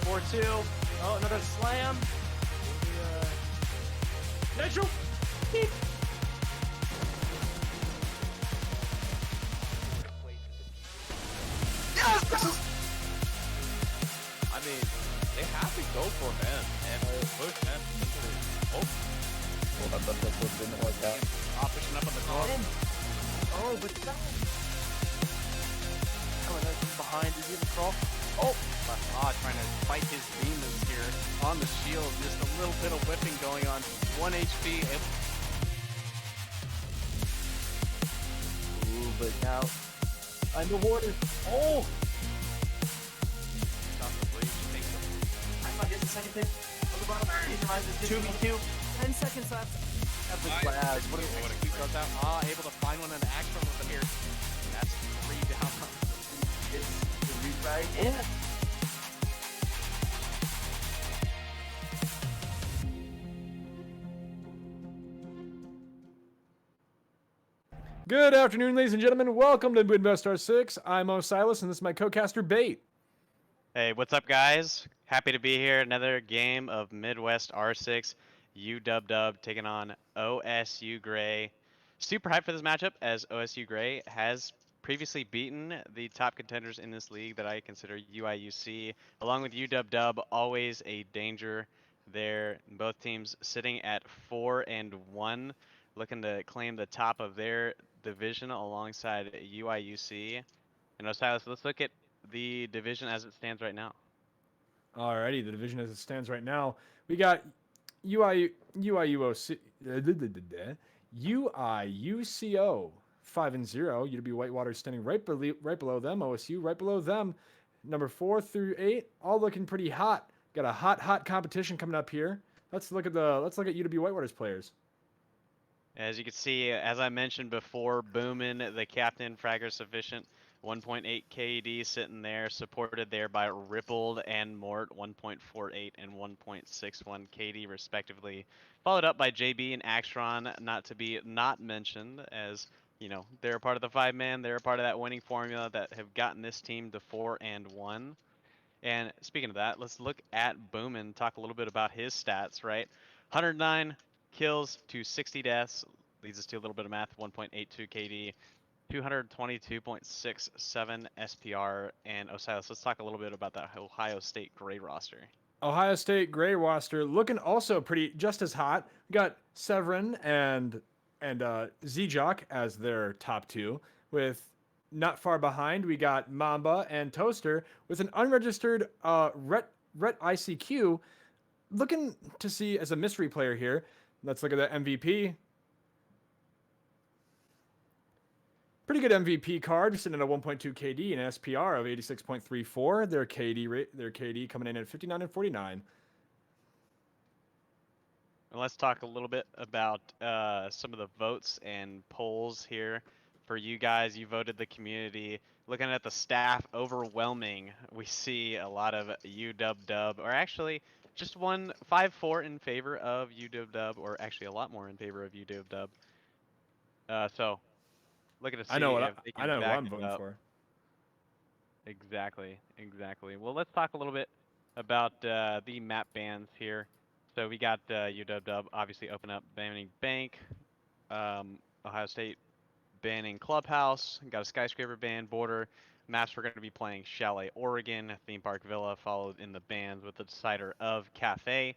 4-2. Oh, another slam. Nitro. Beep. Yes! I mean, they have to go for him and push him. Oh, Well, that didn't work out. pushing up on the top. Oh, but that. Oh, and then from behind. Did he even crawl? Oh, trying to fight his demons here on the shield. Just a little bit of whipping going on. 1 HP. Ooh, but now I'm the warden. Oh! Off the breach, takes him. I guess the second pick on the bottom. 2v2. 10 seconds left. At the glass. What do you What a think? goes out. Able to find one in the action with him here. That's 3 down. It's the retry. Yeah. Good afternoon, ladies and gentlemen. Welcome to Midwest R6. I'm Osiris, and this is my co-caster, Bait. Hey, what's up, guys? Happy to be here. Another game of Midwest R6. UW taking on OSU Gray. Super hyped for this matchup, as OSU Gray has previously beaten the top contenders in this league that I consider UIUC, along with UW. Always a danger there. Both teams sitting at 4-1, looking to claim the top of their division alongside UIUC. And Osiris, let's look at the division as it stands right now. Alrighty, the division as it stands right now. We got UIUC 5-0. UW-Whitewater standing right below them. OSU right below them. Number 4 through 8, all looking pretty hot. Got a hot competition coming up here. Let's look at UW-Whitewater's players. As you can see, as I mentioned before, Boomin, the captain, fragger sufficient, 1.8 KD sitting there, supported there by Rippled and Mort, 1.48 and 1.61 KD respectively. Followed up by JB and Axtron, not to be not mentioned, as you know, they're a part of the 5-man, they're a part of that winning formula that have gotten this team to 4-1. And speaking of that, let's look at Boomin, talk a little bit about his stats, right? 109 kills to 60 deaths, leads us to a little bit of math, 1.82 KD, 222.67 SPR, and Osiris, let's talk a little bit about that Ohio State Gray roster. Ohio State Gray roster looking also just as hot. We got Severin and Z-Jock as their top two. With not far behind, we got Mamba and Toaster with an unregistered Rhett ICQ. Looking to see as a mystery player here. Let's look at the MVP. Pretty good MVP card, sitting at a 1.2 KD and SPR of 86.34. Their KD coming in at 59 and 49. And let's talk a little bit about some of the votes and polls here for you guys. You voted the community. Looking at the staff, overwhelming. We see a lot of UW, or actually just 5-4 in favor of UW, or actually a lot more in favor of UW. So looking to see if they can I know who back I'm it voting up. for. Exactly. Well, let's talk a little bit about the map bans here. So we got UW obviously open up banning Bank, Ohio State banning Clubhouse, got a Skyscraper ban, Border. Maps we're going to be playing Chalet, Oregon, Theme Park Villa, followed in the bans with the decider of Cafe.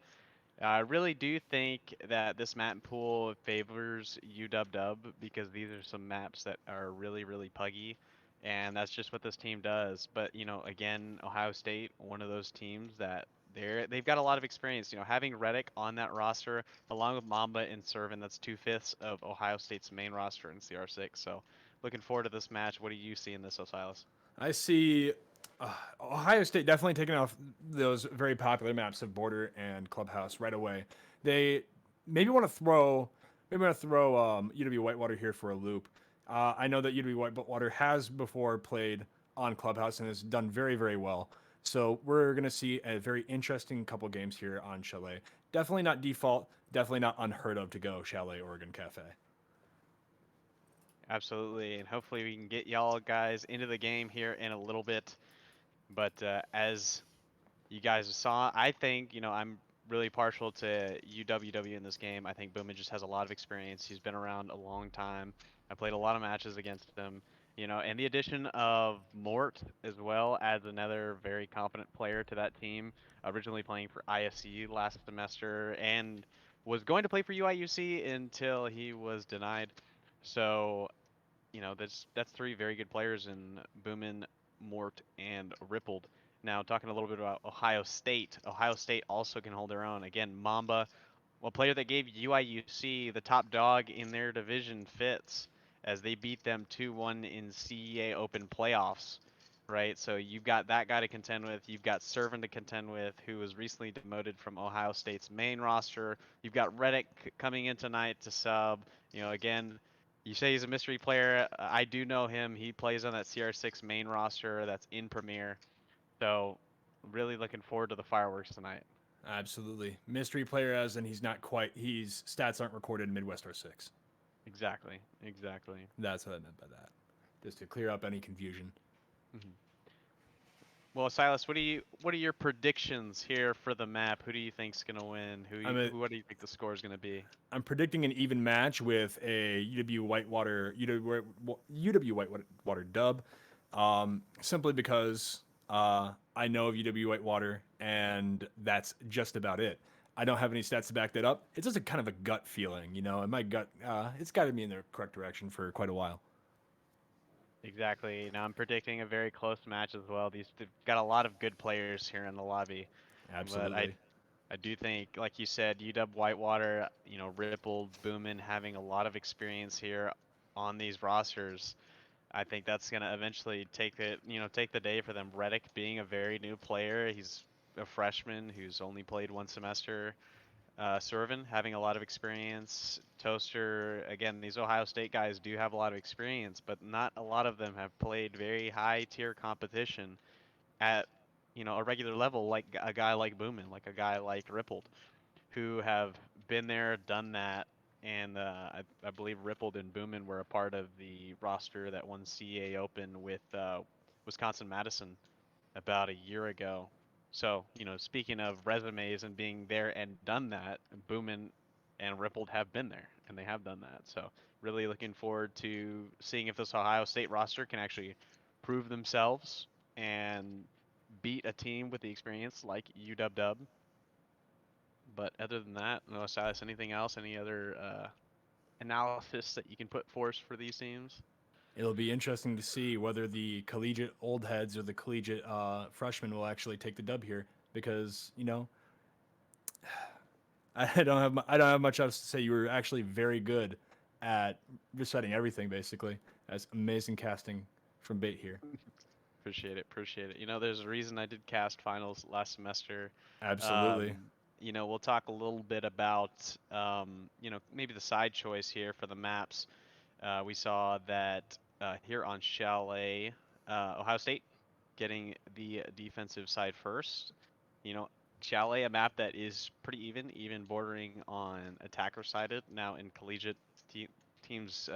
I really do think that this map pool favors UW because these are some maps that are really, really puggy, and that's just what this team does. But you know, again, Ohio State, one of those teams that they've got a lot of experience. You know, having Reddick on that roster, along with Mamba and Servin, that's 2/5 of Ohio State's main roster in CR6. So, looking forward to this match. What do you see in this, Osiris? I see Ohio State definitely taking off those very popular maps of Border and Clubhouse right away. They maybe want to throw UW-Whitewater here for a loop. I know that UW-Whitewater has before played on Clubhouse and has done very, very well. So we're going to see a very interesting couple games here on Chalet. Definitely not default, definitely not unheard of to go Chalet Oregon Cafe. Absolutely, and hopefully we can get y'all guys into the game here in a little bit. But as you guys saw. I think, I'm really partial to UWW in this game. I think Boomin just has a lot of experience. He's been around a long time. I played a lot of matches against him. And the addition of Mort as well adds another very competent player to that team. Originally playing for ISC last semester and was going to play for UIUC until he was denied. So, that's three very good players in Boomin, Mort, and Rippled. Now, talking a little bit about Ohio State. Ohio State also can hold their own. Again, Mamba, a player that gave UIUC the top dog in their division fits as they beat them 2-1 in CEA Open playoffs, right? So you've got that guy to contend with. You've got Servant to contend with, who was recently demoted from Ohio State's main roster. You've got Reddick coming in tonight to sub. Again, you say he's a mystery player. I do know him. He plays on that CR6 main roster that's in Premier. So really looking forward to the fireworks tonight. Absolutely. Mystery player as and he's not quite he's stats aren't recorded in Midwest R6. Exactly. Exactly. That's what I meant by that. Just to clear up any confusion. Hmm. Well, Silas, what are your predictions here for the map? Who do you think's gonna win? What do you think the score is gonna be? I'm predicting an even match with a UW Whitewater dub, simply because I know of UW Whitewater, and that's just about it. I don't have any stats to back that up. It's just a kind of a gut feeling, and my gut, it's got to be in the correct direction for quite a while. Exactly. Now I'm predicting a very close match as well. They've got a lot of good players here in the lobby, but I Absolutely. I do think, like you said, UW Whitewater, Ripple, Boomin having a lot of experience here on these rosters. I think that's gonna eventually take the day for them. Reddick being a very new player, he's a freshman who's only played one semester. Servin having a lot of experience. Toaster, again, these Ohio State guys do have a lot of experience, but not a lot of them have played very high tier competition at a regular level, like a guy like Boomin, like a guy like Rippled, who have been there, done that, and I believe Rippled and Boomin were a part of the roster that won CA Open with Wisconsin Madison about a year ago. So, speaking of resumes and being there and done that, Boomin and Rippled have been there and they have done that. So, really looking forward to seeing if this Ohio State roster can actually prove themselves and beat a team with the experience like UW. But other than that, no, Silas, anything else? Any other analysis that you can put forth for these teams? It'll be interesting to see whether the collegiate old heads or the collegiate freshmen will actually take the dub here, because I don't have much else to say. You were actually very good at reciting everything, basically. That's amazing casting from Bait here. Appreciate it. Appreciate it. There's a reason I did cast finals last semester. Absolutely. Um, we'll talk a little bit about, maybe the side choice here for the maps. We saw that here on Chalet, Ohio State getting the defensive side first. You know, Chalet, a map that is pretty even bordering on attacker sided. Now in collegiate teams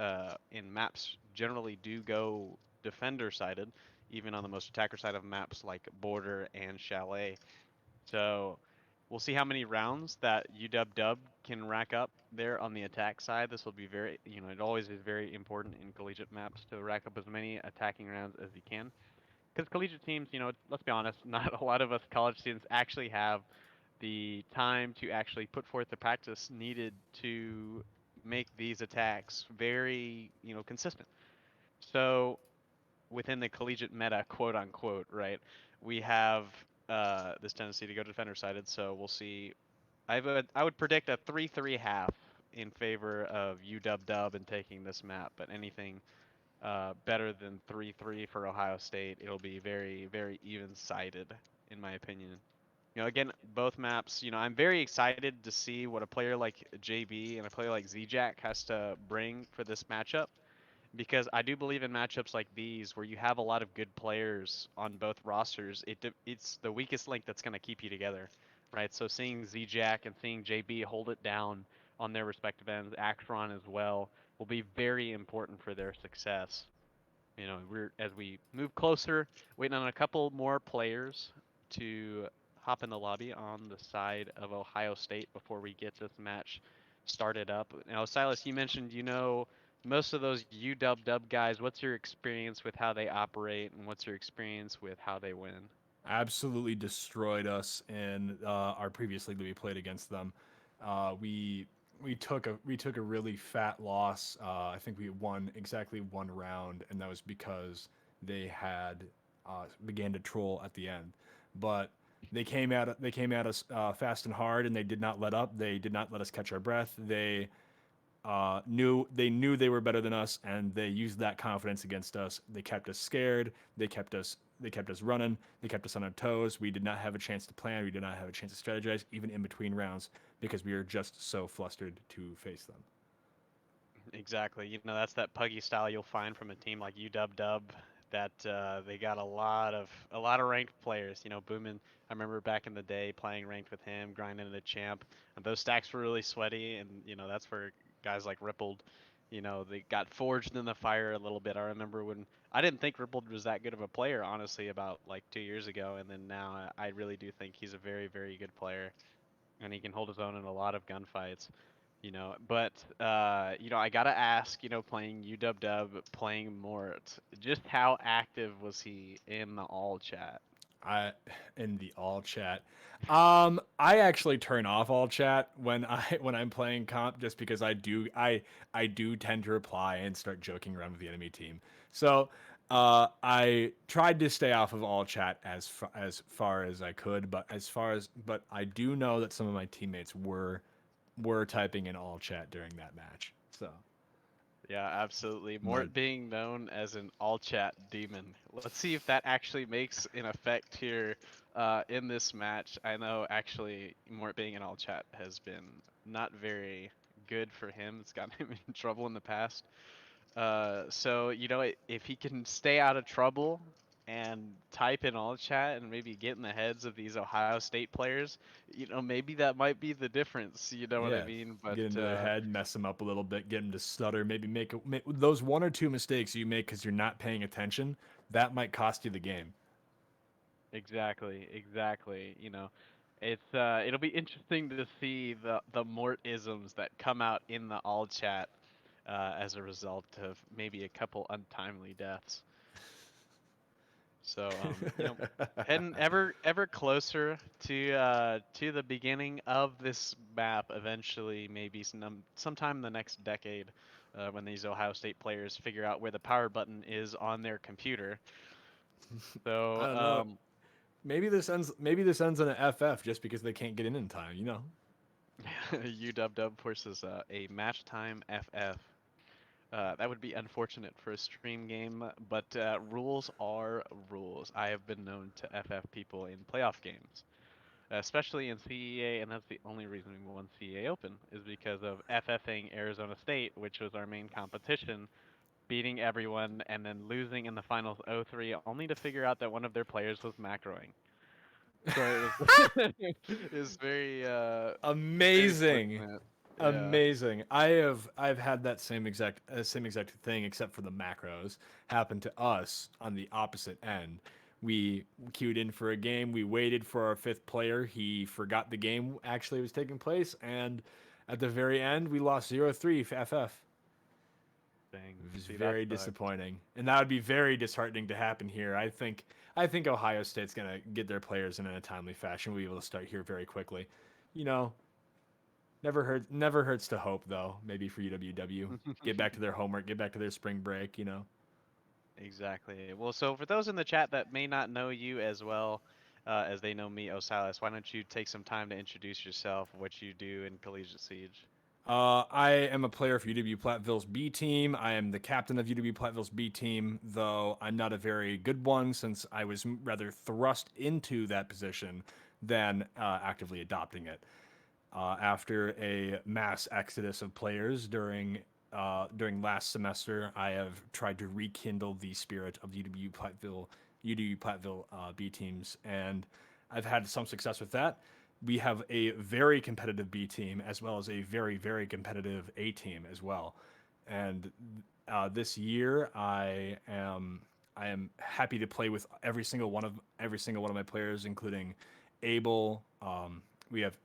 in maps generally do go defender sided, even on the most attacker side of maps like Border and Chalet. So we'll see how many rounds that UW can rack up there on the attack side. This will be very, it always is very important in collegiate maps to rack up as many attacking rounds as you can. Because collegiate teams, let's be honest, not a lot of us college students actually have the time to actually put forth the practice needed to make these attacks very, consistent. So within the collegiate meta, quote unquote, right, we have this tendency to go defender sided. So we'll see. I would predict a 3-3 half in favor of UW and taking this map, but anything better than 3-3 for Ohio State, it'll be very, very even sided, in my opinion. Again, both maps, I'm very excited to see what a player like JB and a player like ZJack has to bring for this matchup, because I do believe in matchups like these where you have a lot of good players on both rosters. It's the weakest link that's going to keep you together, right? So seeing ZJack and seeing JB hold it down on their respective ends, Axron as well, will be very important for their success. We're as we move closer, waiting on a couple more players to hop in the lobby on the side of Ohio State before we get this match started up. Now, Silas, you mentioned you know most of those UW guys. What's your experience with how they operate, and what's your experience with how they win? Absolutely destroyed us in our previous league that we played against them. We we took a really fat loss. I think we won exactly one round, and that was because they had began to troll at the end. But they came at us fast and hard, and they did not let up. They did not let us catch our breath. They knew they were better than us, and they used that confidence against us. They kept us scared. They kept us running. They kept us on our toes. We did not have a chance to plan. We did not have a chance to strategize, even in between rounds, because we were just so flustered to face them. Exactly. You know, that's that puggy style you'll find from a team like UW that they got a lot of ranked players. You know, Boomin. I remember back in the day playing ranked with him, grinding to the champ. And those stacks were really sweaty, and you know that's where guys like Rippled, you know, they got forged in the fire a little bit. I remember when I didn't think Rippled was that good of a player, honestly, about like 2 years ago, and then now I really do think he's a very, very good player, and he can hold his own in a lot of gunfights. You know, but you know, I gotta ask, you know, playing UW, playing Mort, just how active was he in the all chat? I in the all chat. I actually turn off all chat when when I'm playing comp, just because I do tend to reply and start joking around with the enemy team. So I tried to stay off of all chat as far as I could, but I do know that some of my teammates were typing in all chat during that match. So Yeah, absolutely. my Mort being known as an all chat demon. Let's see if that actually makes an effect here in this match. I know actually Mort being an all chat has been not very good for him. It's gotten him in trouble in the past. So you know, if he can stay out of trouble and type in all chat and maybe get in the heads of these Ohio State players, you know, maybe that might be the difference. You know what I Yeah, mean? But get into their head, mess them up a little bit, get them to stutter, maybe make those one or two mistakes you make because you're not paying attention. That might cost you the game. exactly, exactly. You know, it'll be interesting to see the Mortisms that come out in the all chat as a result of maybe a couple untimely deaths. So, you know, heading ever closer to the beginning of this map. Eventually, maybe sometime in the next decade, when these Ohio State players figure out where the power button is on their computer. I So, don't know. Maybe this ends in an FF just because they can't get in time. You know. UW forces a match time FF. That would be unfortunate for a stream game, but rules are rules. I have been known to FF people in playoff games, especially in CEA, and that's the only reason we won CEA Open is because of FFing Arizona State, which was our main competition, beating everyone and then losing in the finals 0-3, only to figure out that one of their players was macroing. So it was it was very Amazing. fortunate. Yeah. Amazing. I've had that same exact thing, except for the macros happen to us on the opposite end. We queued in for a game. We waited for our fifth player. He forgot the game actually was taking place, and at the very end, we lost 0-3 for FF. Dang. It was See, that very sucks. disappointing, and that would be very disheartening to happen here. I think Ohio State's gonna get their players in a timely fashion. We'll be able to start here very quickly. You know, never hurts to hope though. Maybe for UWW, get back to their homework, get back to their spring break. You know. Exactly. Well, so for those in the chat that may not know you as well as they know me, Osiris, why don't you take some time to introduce yourself, what you do in Collegiate Siege? I am a player for UW Platteville's B team. I am the captain of UW Platteville's B team, though I'm not a very good one since I was rather thrust into that position than actively adopting it. After a mass exodus of players during last semester, I have tried to rekindle the spirit of UW Platteville B teams, and I've had some success with that. We have a very competitive B team as well as a very very competitive A team as well, and this year I am happy to play with every single one of my players, including Abel, we have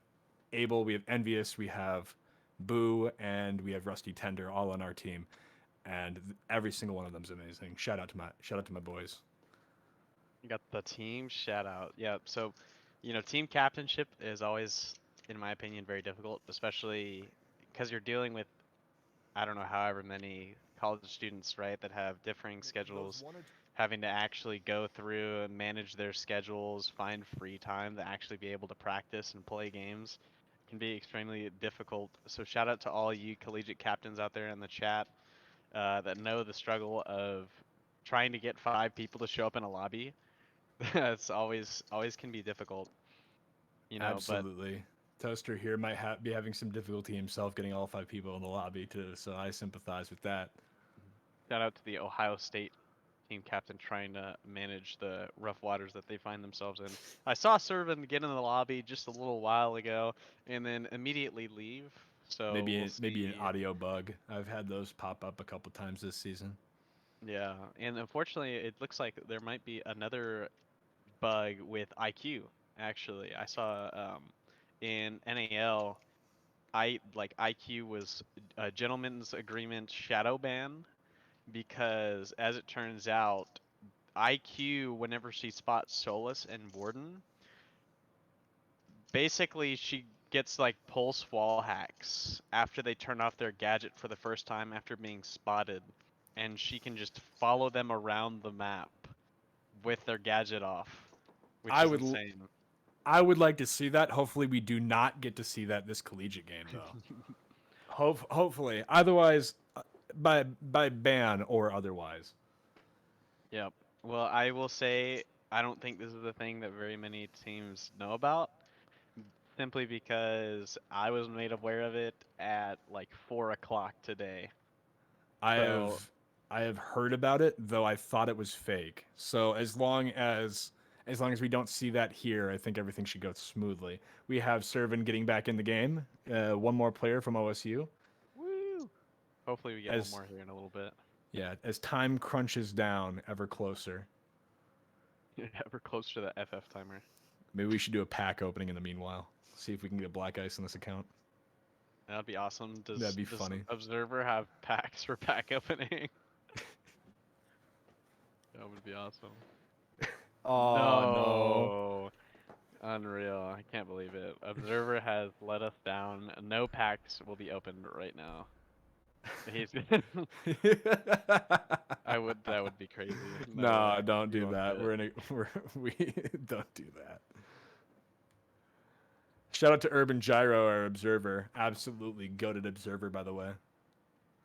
Abel, we have Envious, we have Boo, and we have Rusty Tender all on our team, and every single one of them's amazing. Shout out to my boys. You got the team shout out. Yeah, so team captainship is always, in my opinion, very difficult, especially because you're dealing with, I don't know, however many college students, right, that have differing schedules, having to actually go through and manage their schedules, find free time to actually be able to practice and play games can be extremely difficult. So shout out to all you collegiate captains out there in the chat that know the struggle of trying to get 5 people to show up in a lobby. It's always can be difficult, but Absolutely. Toaster here might be having some difficulty himself getting all 5 people in the lobby too, so I sympathize with that. shout out to the Ohio State team captain trying to manage the rough waters that they find themselves in. I saw Servin get in the lobby just a little while ago and then immediately leave. So we'll Maybe an see. audio bug. I've had those pop up a couple times this season. Yeah, and unfortunately, it looks like there might be another bug with IQ. Actually, I saw in NAL, IQ was a gentleman's agreement shadow ban because, as it turns out, IQ, whenever she spots Solus and Warden, basically she gets like pulse wall hacks after they turn off their gadget for the first time after being spotted, and she can just follow them around the map with their gadget off, which I is would insane. I would like to see that. Hopefully, we do not get to see that this collegiate game though. Hopefully, otherwise, by ban or otherwise. Yep. Well, I will say I don't think this is a thing that very many teams know about, simply because I was made aware of it at like 4 o'clock today. I So have I have heard about it, though I thought it was fake. So as long as we don't see that here, I think everything should go smoothly. We have Servin getting back in the game. One more player from OSU. woo! Hopefully we get one As more here in a little bit. yeah, as time crunches down ever closer. We're close to the FF timer. Maybe we should do a pack opening in the meanwhile. See if we can get black ice in this account. That'd be awesome. That'd be Does funny. Observer have packs for pack opening? That would be awesome. Oh no. No. Unreal. I can't believe it. Observer has let us down. No packs will be opened right now. He's that would be crazy. No No, way. don't You do won't that. get it. We don't do that. Shout out to Urban Gyro, our observer. Absolutely goated observer, by the way.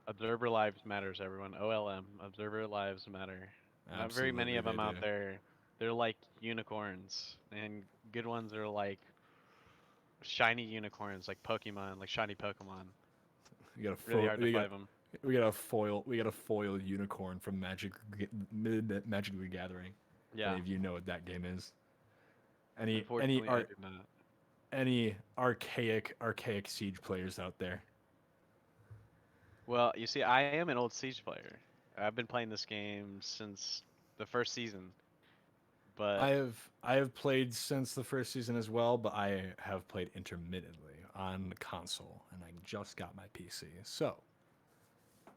Observer lives matters, everyone. OLM. Observer lives matter. Not very many Absolutely, of they them out do. there. They're like unicorns, and good ones are like shiny unicorns, like Pokemon, like shiny Pokemon. We got a Really hard to find them. we got a foil unicorn from Magic the Gathering. If Yeah. any of you know what that game is. Unfortunately, I do not. Any archaic Siege players out there? Well, you see, I am an old Siege player. I've been playing this game since the first season, but I have played since the first season as well, but I have played intermittently on the console, and I just got my PC. So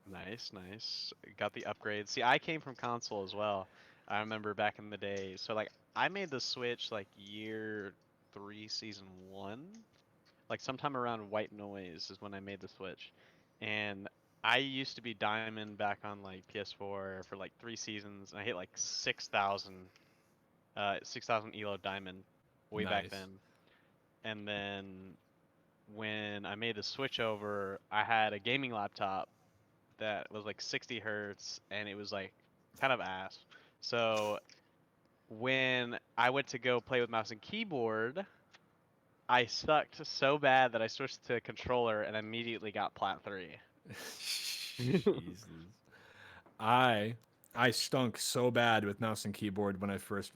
nice, nice. Got the upgrade. See, I came from console as well. I remember back in the day. So like, I made the switch like year 3, season 1. Like sometime around White Noise is when I made the switch. And I used to be Diamond back on like PS4 for like 3 seasons. And I hit like 6,000 Elo Diamond way back nice. then. And then when I made the switch over, I had a gaming laptop that was like 60 hertz and it was like kind of ass. So when I went to go play with mouse and keyboard, I sucked so bad that I switched to a controller and immediately got Plat 3. Jesus. I stunk so bad with mouse and keyboard when I first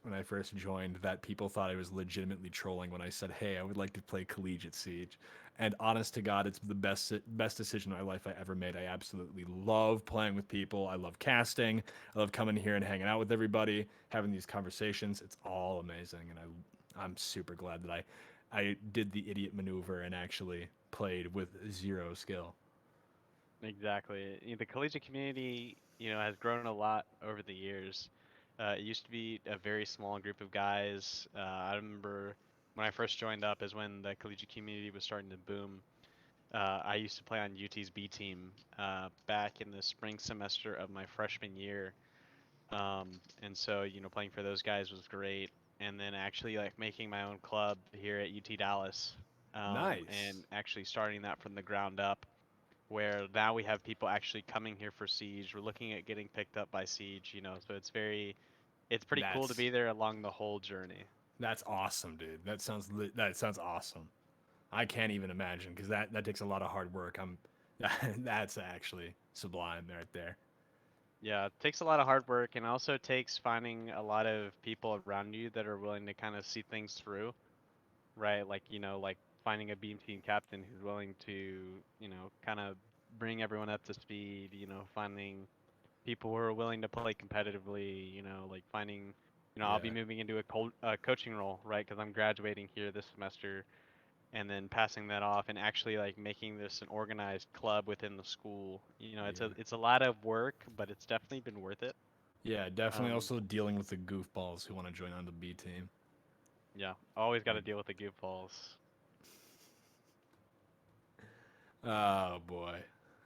joined that people thought I was legitimately trolling when I said, "Hey, I would like to play Collegiate Siege." And honest to God, it's the best decision in my life I ever made. I absolutely love playing with people. I love casting. I love coming here and hanging out with everybody, having these conversations. It's all amazing, and I'm super glad that I did the idiot maneuver and actually played with zero skill. Exactly. The collegiate community, has grown a lot over the years. It used to be a very small group of guys. I remember when I first joined up is when the collegiate community was starting to boom. I used to play on UT's B team back in the spring semester of my freshman year. And so, playing for those guys was great. And then actually like making my own club here at UT Dallas, Nice. and actually starting that from the ground up, where now we have people actually coming here for Siege. We're looking at getting picked up by Siege, so it's pretty cool to That's be there along the whole journey. that's awesome, dude. That sounds awesome. I can't even imagine because that takes a lot of hard work. That's actually sublime right there. Yeah, it takes a lot of hard work and also takes finding a lot of people around you that are willing to kind of see things through, right? Like, like finding a beam team captain who's willing to, kind of bring everyone up to speed, finding people who are willing to play competitively, like finding, I'll be Yeah. moving into a coaching role, right? Because I'm graduating here this semester, and then passing that off and actually like making this an organized club within the school. Yeah. It's a lot of work, but it's definitely been worth it. Yeah, definitely Um, also dealing with the goofballs who want to join on the B team. yeah, always got to Like, deal with the goofballs. oh boy.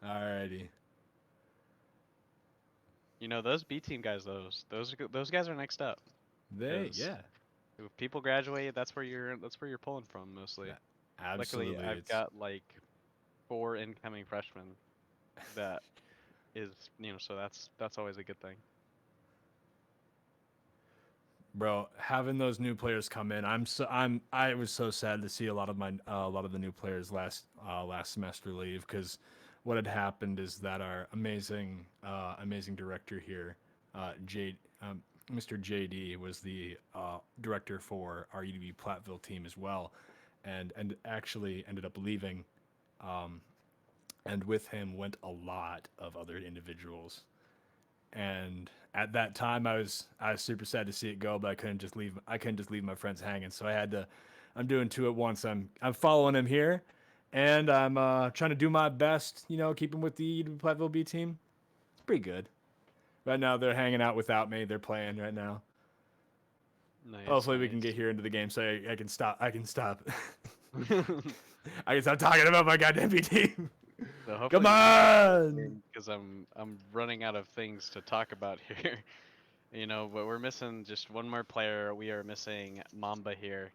Alrighty. Those B team guys, those guys are next up because Yeah. if people graduate, that's where you're pulling from mostly. Luckily, Absolutely. I've got like 4 incoming freshmen that is, so that's always a good thing. Bro, having those new players come in, I was so sad to see a lot of the new players last semester leave because what had happened is that our amazing director here, Mr. JD was the director for our UW Platteville team as well, and actually ended up leaving, and with him went a lot of other individuals, and at that time I was super sad to see it go, but I couldn't just leave my friends hanging, so I had to. I'm doing two at once. I'm following him here, and I'm trying to do my best. Keep him with the Platteville B team. It's pretty good. Right now they're hanging out without me. They're playing right now. Nice, Hopefully we can get nice. here into the game so I can stop. I can stop. I can stop talking about my goddamn B team. So Come hopefully we can get on. because I'm running out of things to talk about here. But we're missing just one more player. We are missing Mamba here.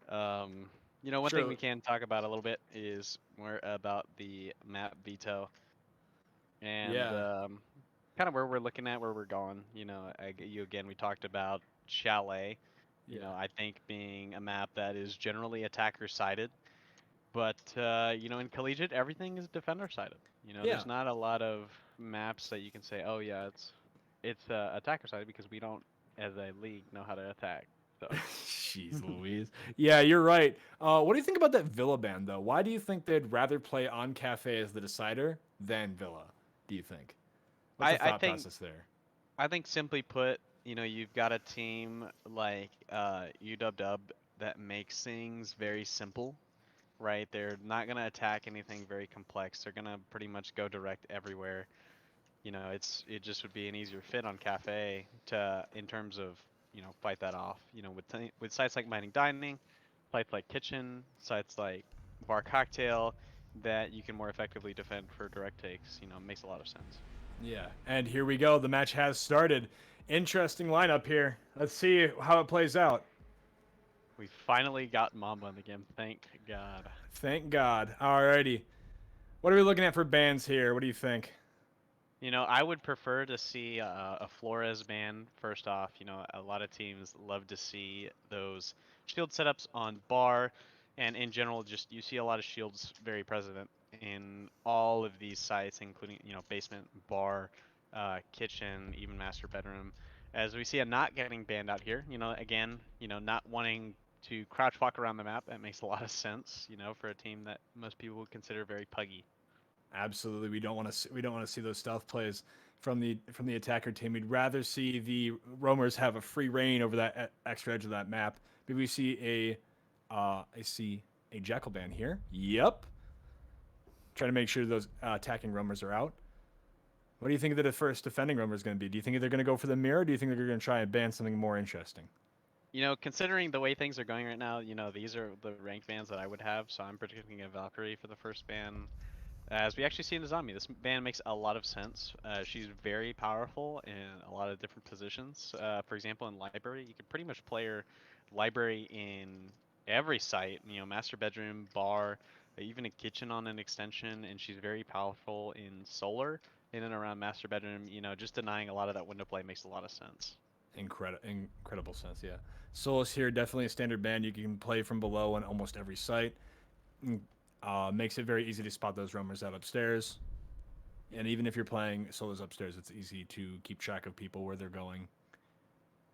Um, one thing we True. can talk about a little bit is more about the map veto and Yeah. kind of where we're looking at, where we're going. We talked about Chalet. Yeah. I think being a map that is generally attacker sided, but in collegiate everything is defender sided. Yeah. There's not a lot of maps that you can say, oh yeah, it's attacker sided because we don't, as a league, know how to attack. So. Jeez Louise. Yeah, you're right. What do you think about that Villa ban, though? Why do you think they'd rather play on Cafe as the decider than Villa, do you think? What's the I thought think process there? I think simply put, you've got a team like UW that makes things very simple, right? They're not gonna attack anything very complex. They're gonna pretty much go direct everywhere. It just would be an easier fit on Cafe to in terms of fight that off. With sites like Mining Dining, sites like Kitchen, sites like Bar Cocktail, that you can more effectively defend for direct takes. Makes a lot of sense. Yeah, and here we go. The match has started. Interesting lineup here. Let's see how it plays out. We finally got Mamba in the game. Thank God. Thank God. Alrighty. What are we looking at for bans here? What do you think? I would prefer to see a Flores ban first off. A lot of teams love to see those shield setups on bar, and in general, just you see a lot of shields very present in all of these sites, including basement, bar, kitchen, even master bedroom. As we see a not getting banned out here. Again, not wanting to crouch walk around the map. That makes a lot of sense. For a team that most people would consider very puggy. Absolutely, we don't want to see those stealth plays from the attacker team. We'd rather see the roamers have a free reign over that extra edge of that map Maybe we see I see a Jackal Band here. Yep. Trying to make sure those attacking roamers are out. What do you think that the first defending roamer is going to be? Do you think they're going to go for the mirror, or do you think they're going to try and ban something more interesting? You know, considering the way things are going right now, you know, these are the rank bans that I would have, so I'm predicting a Valkyrie for the first ban. As we actually see in the zombie, this ban makes a lot of sense. She's very powerful in a lot of different positions. For example, in library, you can pretty much play her library in every site. You know, master bedroom, bar, even a kitchen on an extension, and she's very powerful in solar, in and around master bedroom. You know, just denying a lot of that window play makes a lot of sense. Incredible sense, yeah. Solus here, definitely a standard band. You can play from below on almost every site. Makes it very easy to spot those roamers out upstairs. And even if you're playing solos upstairs, it's easy to keep track of people where they're going.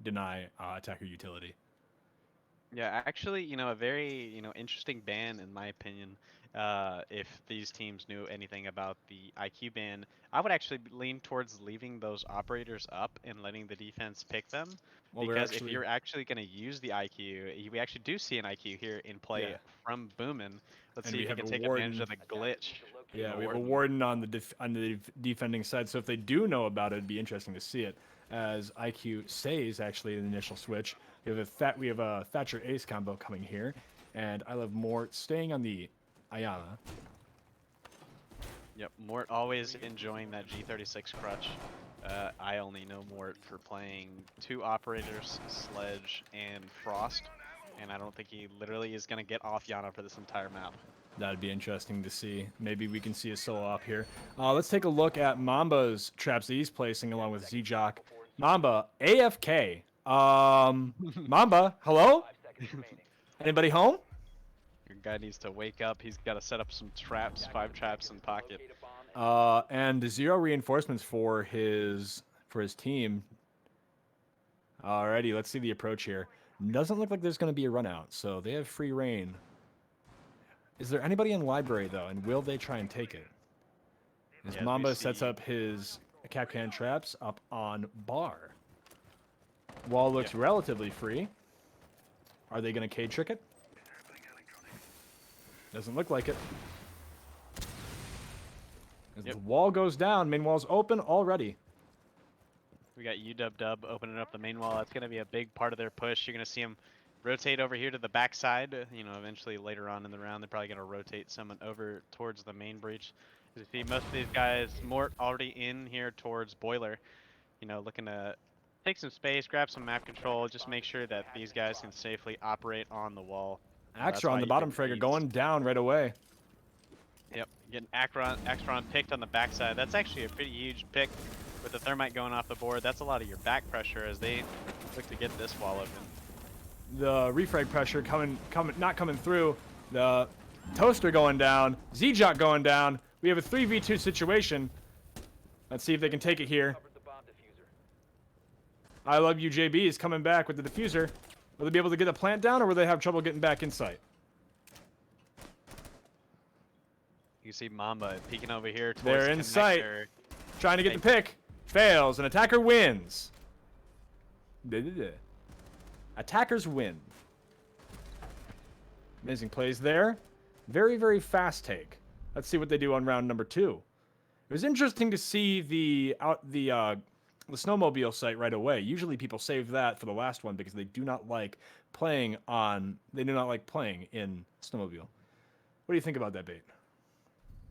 Deny attacker utility. Yeah, actually, you know, a very, you know, interesting ban in my opinion. If these teams knew anything about the IQ ban, I would actually lean towards leaving those operators up and letting the defense pick them. Well, Because if you're actually going to use the IQ, we actually do see an IQ here in play Yeah. from Boomin. Let's And see we if he have can a take advantage of the glitch. Yeah, we have a warden on the defending side. So if they do know about it, it'd be interesting to see it. As IQ says, actually, in the initial switch, we have a Thatcher Ace combo coming here, and I love Mort staying on the Ayana. Yep, Mort always enjoying that G36 crutch. I only know Mort for playing 2 operators, Sledge, and Frost, and I don't think he literally is going to get off Yana for this entire map. That'd be interesting to see. Maybe we can see a solo op here. Let's take a look at Mamba's traps that he's placing along with Z-Jock. Mamba, AFK. Mamba, hello? Anybody home? Your guy needs to wake up. He's got to set up some traps, 5 traps in pocket. And 0 reinforcements for his team. Alrighty, let's see the approach here. Doesn't look like there's going to be a run out, so they have free reign. Is there anybody in library though, and will they try and take it? As Mamba sets up his Capcan traps up on bar. Wall looks relatively free. Are they going to K trick it? Doesn't look like it. As the wall goes down, main wall's open already. We got UW opening up the main wall. That's going to be a big part of their push. You're going to see them rotate over here to the backside. You know, eventually later on in the round, they're probably going to rotate someone over towards the main breach. As you see, most of these guys, Mort already in here towards Boiler. You know, looking to take some space, grab some map control, just make sure that these guys can safely operate on the wall. Axra on the bottom fragger going down right away. Yep, getting Axron picked on the backside. That's actually a pretty huge pick with the thermite going off the board. That's a lot of your back pressure as they look to get this wall open. The refrag pressure not coming through. The toaster going down. Z-Jock going down. We have a 3v2 situation. Let's see if they can take it here. I Love You JB is coming back with the diffuser. Will they be able to get the plant down, or will they have trouble getting back in sight? You see Mamba peeking over here towards They're in connector. sight. Trying to get the pick. Fails. An attacker wins. Attackers win. Amazing plays there. Very, very fast take. Let's see what they do on round number 2. It was interesting to see the snowmobile site right away. Usually people save that for the last one because they do not like playing in snowmobile. What do you think about that bait?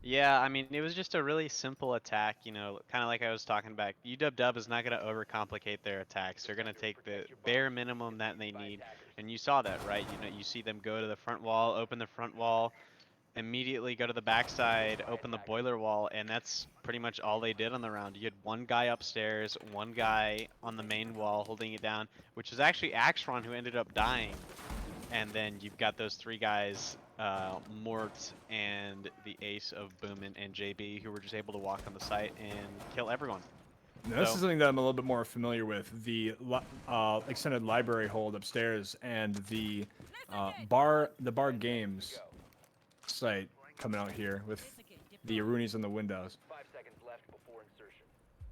Yeah, I mean, it was just a really simple attack, you know, kind of like I was talking about. UW is not going to overcomplicate their attacks. They're going to take the bare minimum that they need, and you saw that, right? You know, you see them go to the front wall, open the front wall, immediately go to the backside, open the boiler wall, and that's pretty much all they did on the round. You had one guy upstairs, one guy on the main wall holding it down, which is actually Axron who ended up dying. And then you've got those 3 guys, Mort and the ace of Boomin and JB, who were just able to walk on the site and kill everyone. Now, this is something that I'm a little bit more familiar with. The extended library hold upstairs and the bar games site coming out here with the Arunis on the windows.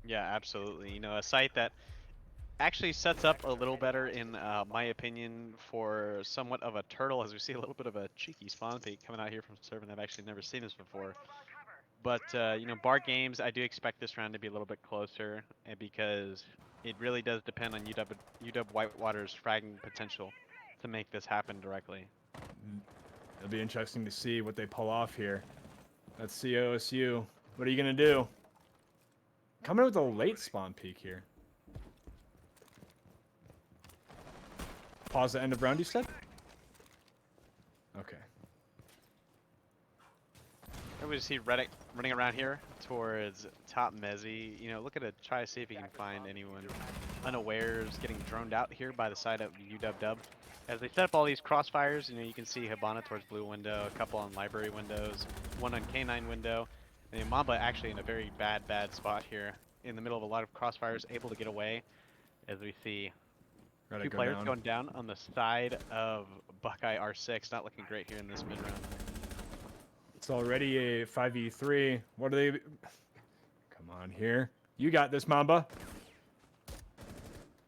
Yeah, absolutely. You know, a site that actually sets up a little better, in my opinion, for somewhat of a turtle, as we see a little bit of a cheeky spawn peek coming out here from Servant. I've actually never seen this before. But, you know, bar games, I do expect this round to be a little bit closer, because it really does depend on UW-Whitewater's fragging potential to make this happen directly. It'll be interesting to see what they pull off here. Let's see OSU. What are you going to do? Coming in with a late spawn peak here. Pause the end of round, you said? Okay. And we see Reddick running around here towards top Mezzy. You know, looking to try to see if he can find anyone unawares, getting droned out here by the side of UW. As they set up all these crossfires, you know, you can see Hibana towards blue window, a couple on library windows, one on K9 window, and Mamba actually in a very bad spot here, in the middle of a lot of crossfires, able to get away. As we see Gotta two go players down. going down on the side of Buckeye R6, not looking great here in this mid round. It's already a 5v3. What are they? Come on here. You got this, Mamba.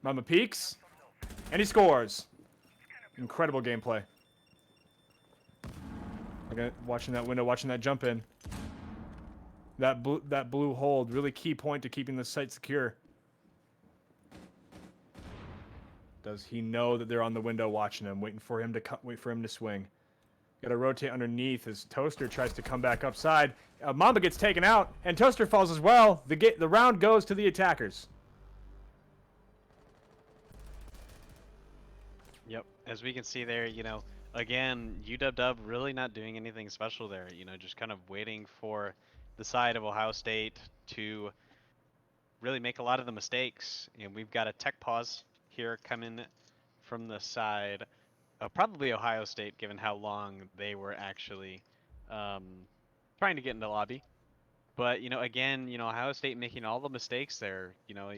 Mamba peeks. And he scores. Incredible gameplay. Okay, watching that window, watching that jump in. That blue hold, really key point to keeping the site secure. Does he know that they're on the window watching him, waiting for him to wait for him to swing? Got to rotate underneath as Toaster tries to come back upside. Mamba gets taken out, and Toaster falls as well. The round goes to the attackers. Yep, as we can see there, you know, again, UW really not doing anything special there, you know, just kind of waiting for the side of Ohio State to really make a lot of the mistakes. And we've got a tech pause here coming from the side of probably Ohio State, given how long they were actually trying to get into lobby. But, you know, again, you know, Ohio State making all the mistakes there, you know,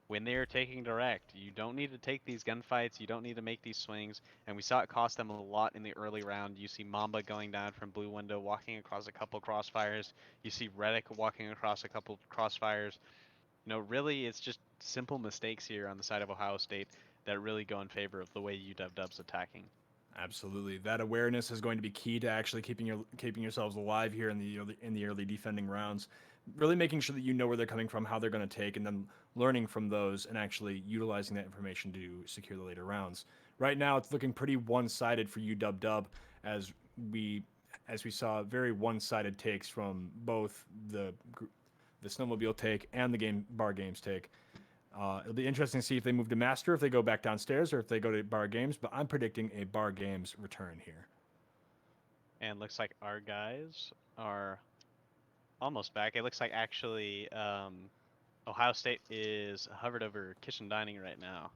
when they are taking direct, you don't need to take these gunfights, you don't need to make these swings, and we saw it cost them a lot in the early round. You see Mamba going down from blue window, walking across a couple crossfires. You see Reddick walking across a couple crossfires. You know, really, it's just simple mistakes here on the side of Ohio State that really go in favor of the way UW's attacking. Absolutely, that awareness is going to be key to actually keeping yourselves alive here in the early defending rounds. Really making sure that you know where they're coming from, how they're going to take, and then learning from those and actually utilizing that information to secure the later rounds. Right now, it's looking pretty one-sided for UW as we saw very one-sided takes from both the snowmobile take and the bar games take. It'll be interesting to see if they move to master, if they go back downstairs, or if they go to bar games. But I'm predicting a bar games return here. And looks like our guys are almost back. It looks like actually Ohio State is hovered over kitchen dining right now.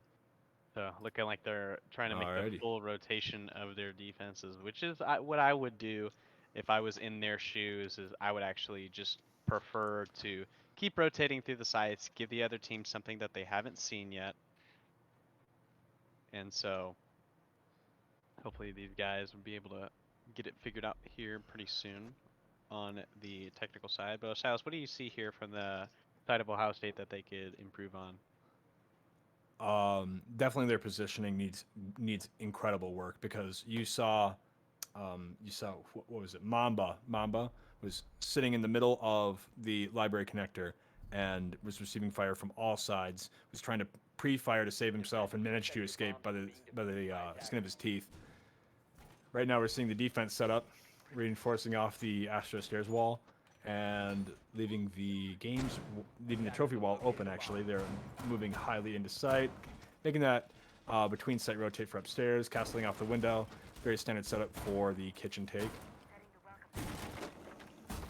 So looking like they're trying to make the full rotation of their defenses, which is what I would do if I was in their shoes. Is I would actually just prefer to keep rotating through the sites, give the other team something that they haven't seen yet. And so hopefully these guys will be able to get it figured out here pretty soon on the technical side. But Silas, what do you see here from the side of Ohio State that they could improve on? Definitely their positioning needs incredible work, because you saw what was it? Mamba was sitting in the middle of the library connector and was receiving fire from all sides. Was trying to pre-fire to save himself and managed to escape by the skin of his teeth. Right now, we're seeing the defense set up, reinforcing off the Astro stairs wall and leaving the trophy wall open. Actually, they're moving highly into sight, making that between site rotate for upstairs, castling off the window. Very standard setup for the kitchen take.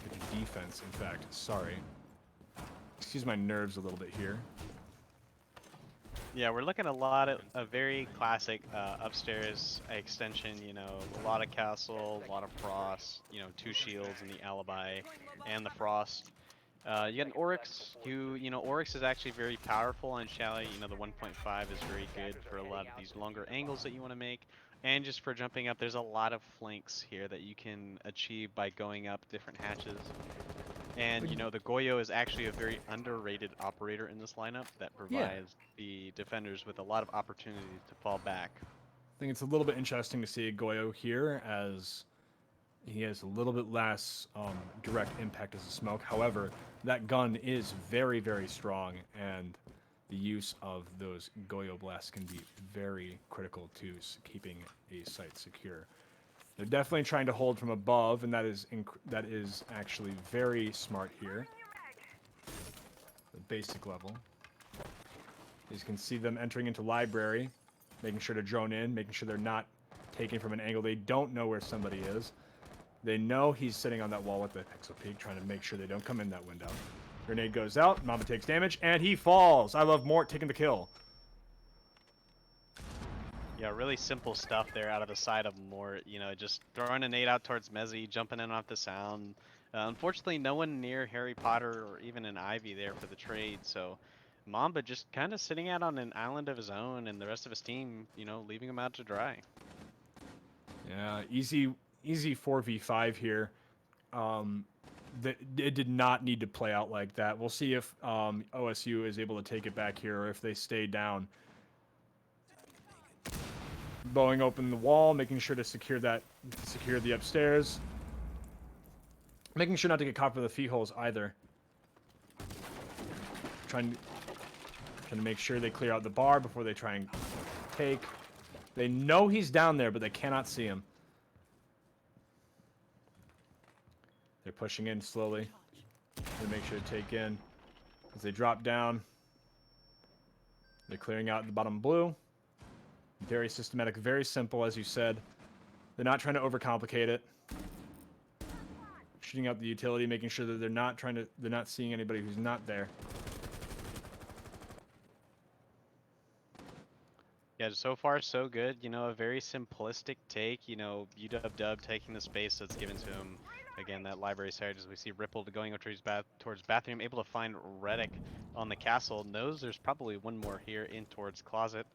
Kitchen defense, in fact. Sorry. Excuse my nerves a little bit here. Yeah, we're looking at a lot of a very classic upstairs extension, you know, a lot of castle, a lot of frost, you know, 2 shields and the alibi and the frost. You got an Oryx, Oryx is actually very powerful on Chalet. You know, the 1.5 is very good for a lot of these longer angles that you want to make. And just for jumping up, there's a lot of flanks here that you can achieve by going up different hatches. And you know, the Goyo is actually a very underrated operator in this lineup that provides the defenders with a lot of opportunities to fall back. I think it's a little bit interesting to see Goyo here, as he has a little bit less direct impact as a smoke. However, that gun is very, very strong, and the use of those Goyo blasts can be very critical to keeping a site secure. They're definitely trying to hold from above, and that is actually very smart here. The basic level. As you can see them entering into library, making sure to drone in, making sure they're not taken from an angle they don't know where somebody is. They know he's sitting on that wall with the pixel peak, trying to make sure they don't come in that window. Grenade goes out, Mamba takes damage, and he falls. I love Mort taking the kill. Yeah, really simple stuff there out of the side of Mort. You know, just throwing a nade out towards Mezzy, jumping in off the sound. Unfortunately, no one near Harry Potter or even an Ivy there for the trade, so Mamba just kind of sitting out on an island of his own, and the rest of his team, you know, leaving him out to dry. Yeah, easy 4v5 here. It did not need to play out like that. We'll see if OSU is able to take it back here, or if they stay down. Blowing open the wall, making sure to secure the upstairs. Making sure not to get caught for the feet holes either. Trying to make sure they clear out the bar before they try and take. They know he's down there, but they cannot see him. They're pushing in slowly to make sure to take in. As they drop down, they're clearing out the bottom blue. Very systematic, very simple, as you said. They're not trying to overcomplicate it. Shooting out the utility, making sure that they're not seeing anybody who's not there. Yeah, so far so good. You know, a very simplistic take. You know, UW taking the space that's given to him. Again, that library side, as we see Ripple going towards bathroom, able to find Reddick on the castle. Knows there's probably one more here in towards closet.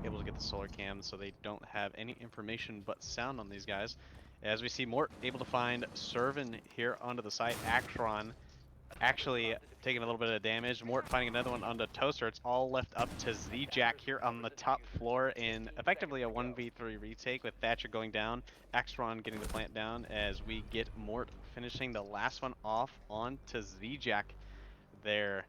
Able to get the solar cam, so they don't have any information but sound on these guys. As we see Mort able to find Servan here onto the site. Actron actually taking a little bit of damage. Mort finding another one onto Toaster. It's all left up to Z-Jack here on the top floor in effectively a 1v3 retake with Thatcher going down. Actron getting the plant down as we get Mort finishing the last one off onto Z-Jack there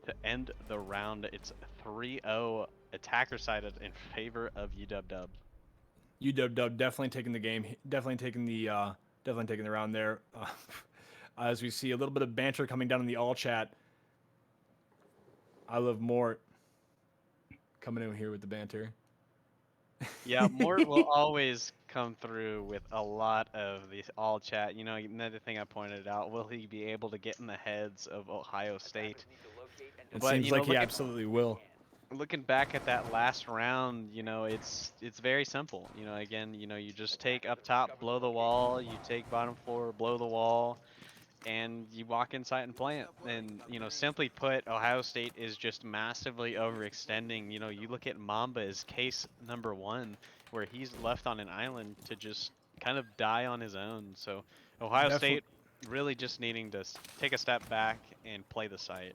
to end the round. It's 3-0 attacker sided in favor of UW. UW definitely taking the game, definitely taking the round there. As we see a little bit of banter coming down in the all chat. I love Mort coming in here with the banter. Yeah, Mort will always come through with a lot of the all chat. You know, another thing I pointed out, will he be able to get in the heads of Ohio State? It But, seems you know, like he absolutely will. Looking back at that last round, you know, it's very simple. You know, again, you know, you just take up top, blow the wall, you take bottom floor, blow the wall, and you walk inside and plant. And, you know, simply put, Ohio State is just massively overextending. You know, you look at Mamba as case number one, where he's left on an island to just kind of die on his own. So Ohio State really just needing to take a step back and play the site.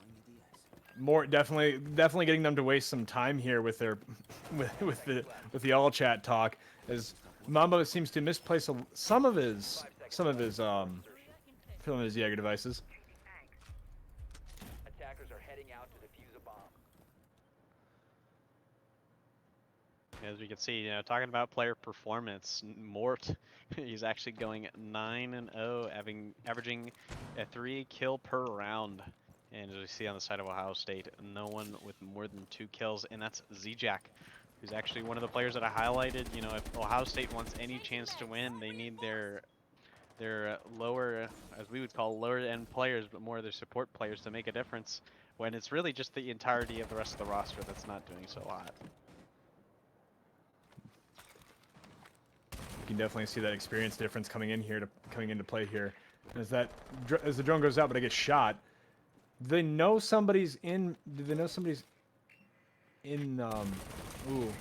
Mort definitely getting them to waste some time here with their with the all chat talk, as Mamba seems to misplace some of his Jaeger devices. Attackers are heading out to defuse a bomb. As we can see, you know, talking about player performance, Mort, he's actually going 9-0, averaging a 3 kill per round. And as we see on the side of Ohio State, no one with more than 2 kills, and that's Z-Jack, who's actually one of the players that I highlighted. You know, if Ohio State wants any chance to win, they need their lower, as we would call lower end players, but more their support players to make a difference, when it's really just the entirety of the rest of the roster that's not doing so hot. You can definitely see that experience difference coming into play here. As the drone goes out, but it gets shot. They know somebody's in. Do they know somebody's in? Ooh.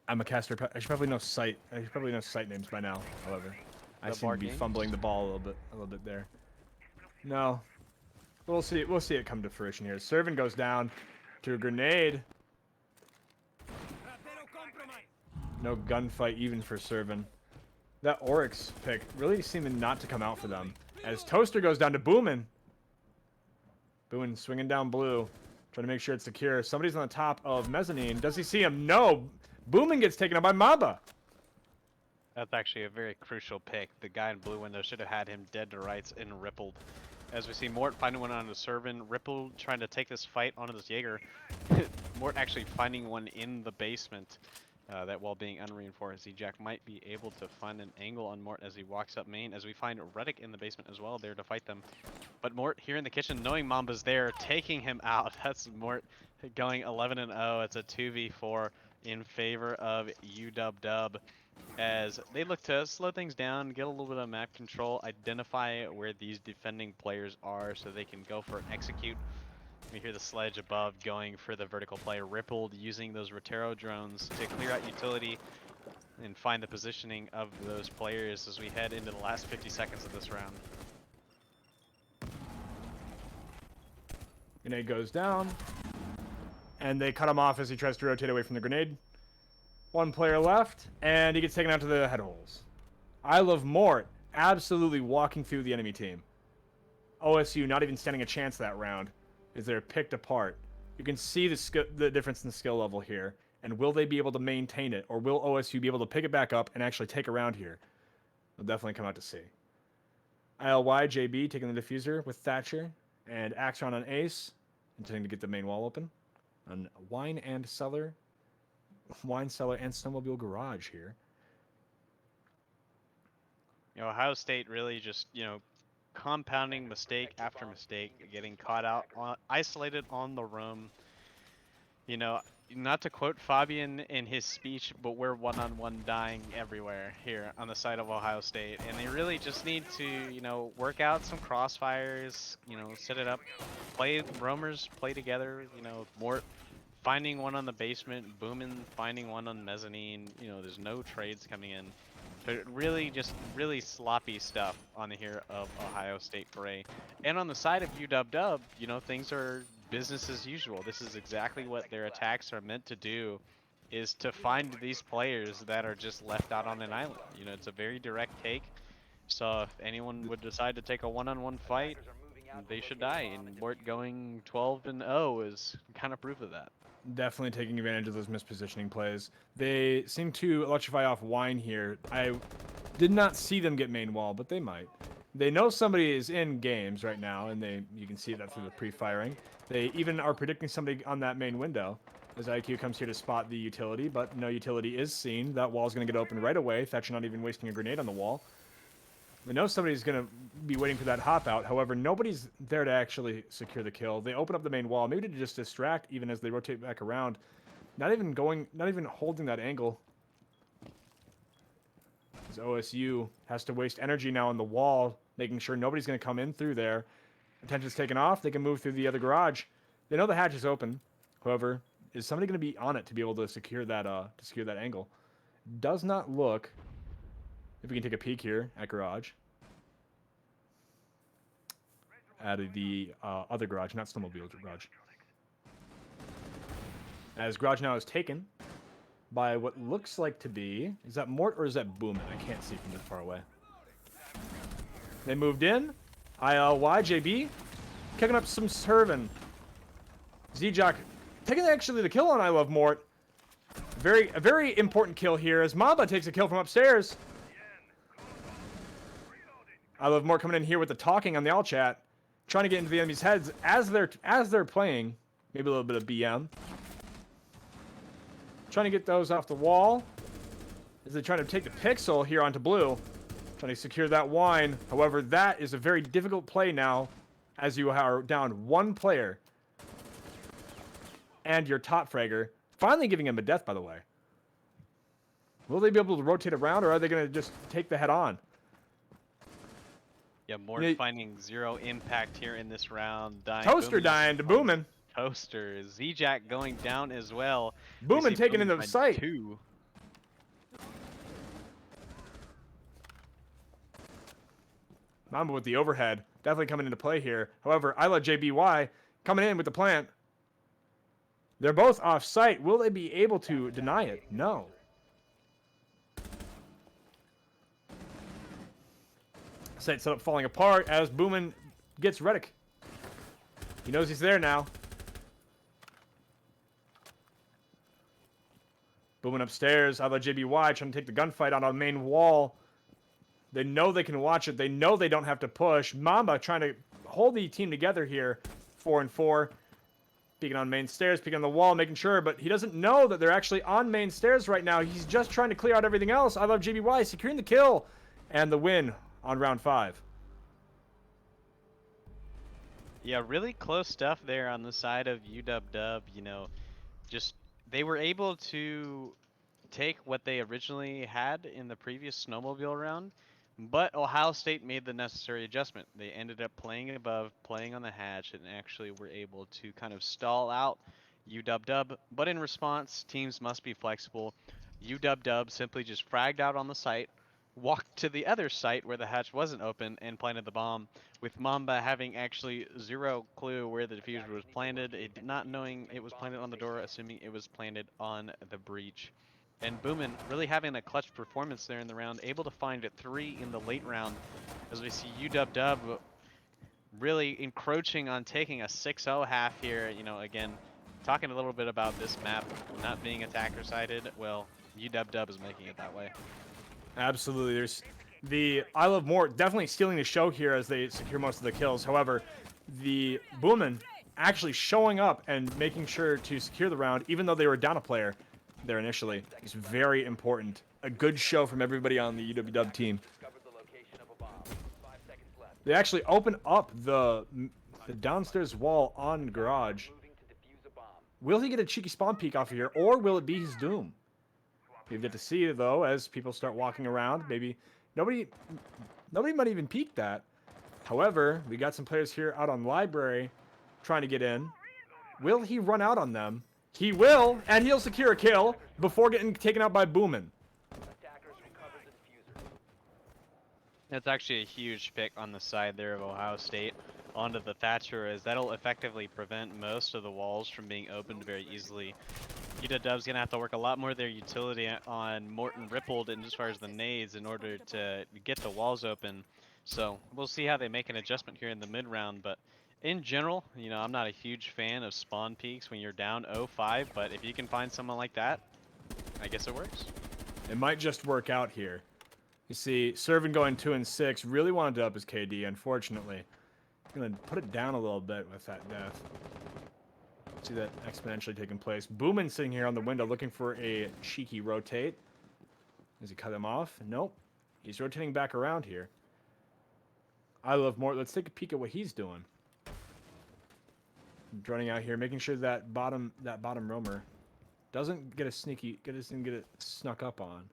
I'm a caster. I should probably know site. I should probably know site names by now. However, I seem to be fumbling the ball a little bit there. No. We'll see it come to fruition here. Servant goes down to a grenade. No gunfight even for Servant. That Oryx pick really seeming not to come out for them. As Toaster goes down to Boomin. Boomin swinging down blue. Trying to make sure it's secure. Somebody's on the top of Mezzanine. Does he see him? No! Boomin gets taken out by Mamba. That's actually a very crucial pick. The guy in blue window should have had him dead to rights and rippled. As we see Mort finding one on the Servant, Ripple trying to take this fight onto this Jaeger. Mort actually finding one in the basement. That while being unreinforced, Z-Jack might be able to find an angle on Mort as he walks up main, as we find Reddick in the basement as well, there to fight them. But Mort here in the kitchen, knowing Mamba's there, taking him out. That's Mort going 11-0. It's a 2v4 in favor of UW, as they look to slow things down, get a little bit of map control, identify where these defending players are so they can go for an execute. We hear the sledge above going for the vertical play. Rippled using those Rotero drones to clear out utility and find the positioning of those players as we head into the last 50 seconds of this round. Grenade goes down. And they cut him off as he tries to rotate away from the grenade. One player left, and he gets taken out to the head holes. I love Mort absolutely walking through the enemy team. OSU not even standing a chance that round, as they're picked apart. You can see the difference in the skill level here, and will they be able to maintain it, or will OSU be able to pick it back up and actually take a round here? They'll definitely come out to see. ILY, JB taking the diffuser with Thatcher, and Axron on Ace, intending to get the main wall open. On Wine Cellar and Snowmobile Garage here. You know, Ohio State really just, compounding mistake after mistake, getting caught out, isolated on the roam. You know, not to quote Fabian in his speech, but we're one-on-one dying everywhere here on the side of Ohio State. And they really just need to, work out some crossfires, set it up, play roamers, play together, Mort finding one on the basement, Boomin finding one on mezzanine, there's no trades coming in. But really sloppy stuff on the here of Ohio State Gray. And on the side of UW, things are business as usual. This is exactly what their attacks are meant to do, is to find these players that are just left out on an island. It's a very direct take. So if anyone would decide to take a one-on-one fight, they should die. And Mort going 12-0 is kind of proof of that. Definitely taking advantage of those mispositioning plays. They seem to electrify off Wine here. I did not see them get main wall, but they might. They know somebody is in games right now, and you can see that through the pre-firing. They even are predicting somebody on that main window as IQ comes here to spot the utility, but no utility is seen. That wall is going to get open right away. Thatcher not even wasting a grenade on the wall. We know somebody's going to be waiting for that hop out. However, nobody's there to actually secure the kill. They open up the main wall, maybe to just distract even as they rotate back around. Not even holding that angle. As OSU has to waste energy now on the wall, making sure nobody's going to come in through there. Attention's taken off. They can move through the other garage. They know the hatch is open. However, is somebody going to be on it to be able to secure that angle? Does not look. If we can take a peek here at garage. At the other garage, not Snowmobile garage. As garage now is taken by what looks like to be... Is that Mort or is that Boomin? I can't see from this far away. They moved in. ILY, JB. Kicking up some Servant. Z-Jock taking actually the kill on I Love Mort. A very important kill here as Mamba takes a kill from upstairs. I Love Mort coming in here with the talking on the all chat, trying to get into the enemy's heads as they're playing. Maybe a little bit of BM. Trying to get those off the wall as they try to take the pixel here onto blue. Trying to secure that wine. However, that is a very difficult play now as you are down one player. And your top fragger. Finally giving him a death, by the way. Will they be able to rotate around, or are they going to just take the head on? Yeah, Mort finding zero impact here in this round. Toaster dying to Boomin. Toaster. Z-Jack going down as well. Boomin taking into the sight. Two. Mamba with the overhead. definitely coming into play here. However, Isla JBY coming in with the plant. They're both off site. Will they be able to deny it? No. Site setup falling apart as Boomin gets Reddick. He knows he's there now. Boomin upstairs. Isla JBY trying to take the gunfight on a main wall. They know they can watch it. They know they don't have to push. Mamba trying to hold the team together here. 4-4. Peeking on main stairs, peeking on the wall, making sure, but he doesn't know that they're actually on main stairs right now. He's just trying to clear out everything else. I love JBY securing the kill and the win on round 5. Yeah, really close stuff there on the side of UW. You know, just they were able to take what they originally had in the previous snowmobile round, but Ohio State made the necessary adjustment. They ended up playing above, playing on the hatch, and actually were able to kind of stall out UW. But in response, teams must be flexible. UW simply just fragged out on the site, walked to the other site where the hatch wasn't open, and planted the bomb, with Mamba having actually zero clue where the diffuser was planted, not knowing it was planted on the door, assuming it was planted on the breach. And Boomin really having a clutch performance there in the round, able to find 3 in the late round, as we see UW really encroaching on taking a 6-0 half here. You know, again, talking a little bit about this map not being attacker-sided, well, UW is making it that way. Absolutely. There's the I Love Mort definitely stealing the show here as they secure most of the kills. However, the Boomin actually showing up and making sure to secure the round, even though they were down a player there initially, is very important. A good show from everybody on the UW team. They actually open up the downstairs wall on garage. Will he get a cheeky spawn peek off of here, or will it be his doom? You get to see, though, as people start walking around. Maybe nobody might even peek that. However, we got some players here out on library trying to get in. Will he run out on them? He will, and he'll secure a kill before getting taken out by Boomin. That's actually a huge pick on the side there of Ohio State onto the Thatcher, as that'll effectively prevent most of the walls from being opened very easily. UW's gonna have to work a lot more of their utility on Morton Rippled and as far as the nades in order to get the walls open. So we'll see how they make an adjustment here in the mid round, but in general, you know, I'm not a huge fan of spawn peaks when you're down 0-5, but if you can find someone like that, I guess it works. It might just work out here. You see, Servant going 2-6 really wanted to up his KD, unfortunately. Gonna put it down a little bit with that death. See that exponentially taking place. Boomin sitting here on the window looking for a cheeky rotate. Does he cut him off? Nope. He's rotating back around here. I Love Mort. Let's take a peek at what he's doing. Running out here, making sure that bottom roamer doesn't get it snuck up on.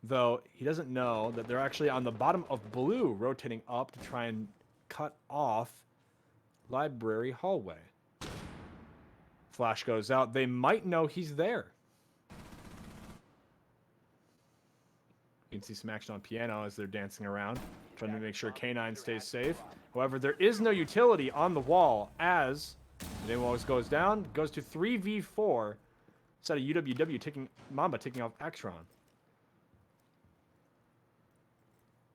Though he doesn't know that they're actually on the bottom of blue, rotating up to try and cut off library hallway. Flash goes out. They might know he's there. You can see some action on piano as they're dancing around, trying to make sure K9 stays safe. However, there is no utility on the wall as the name always goes down. Goes to 3v4. Instead of UW taking Mamba taking off Axron.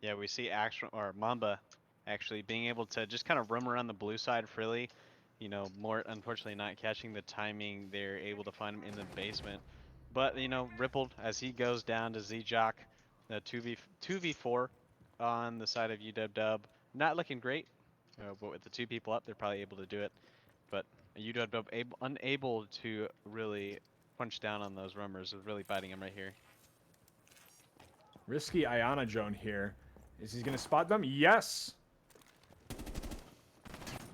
Yeah, we see Mamba actually being able to just kind of roam around the blue side freely. You know, Mort unfortunately not catching the timing. They're able to find him in the basement. But, you know, Rippled as he goes down to Z-Jock, the 2v4 on the side of UW. Not looking great, but with the 2 people up, they're probably able to do it. But UW unable to really punch down on those roamers, is really biting him right here. Risky Iana drone here. Is he going to spot them? Yes!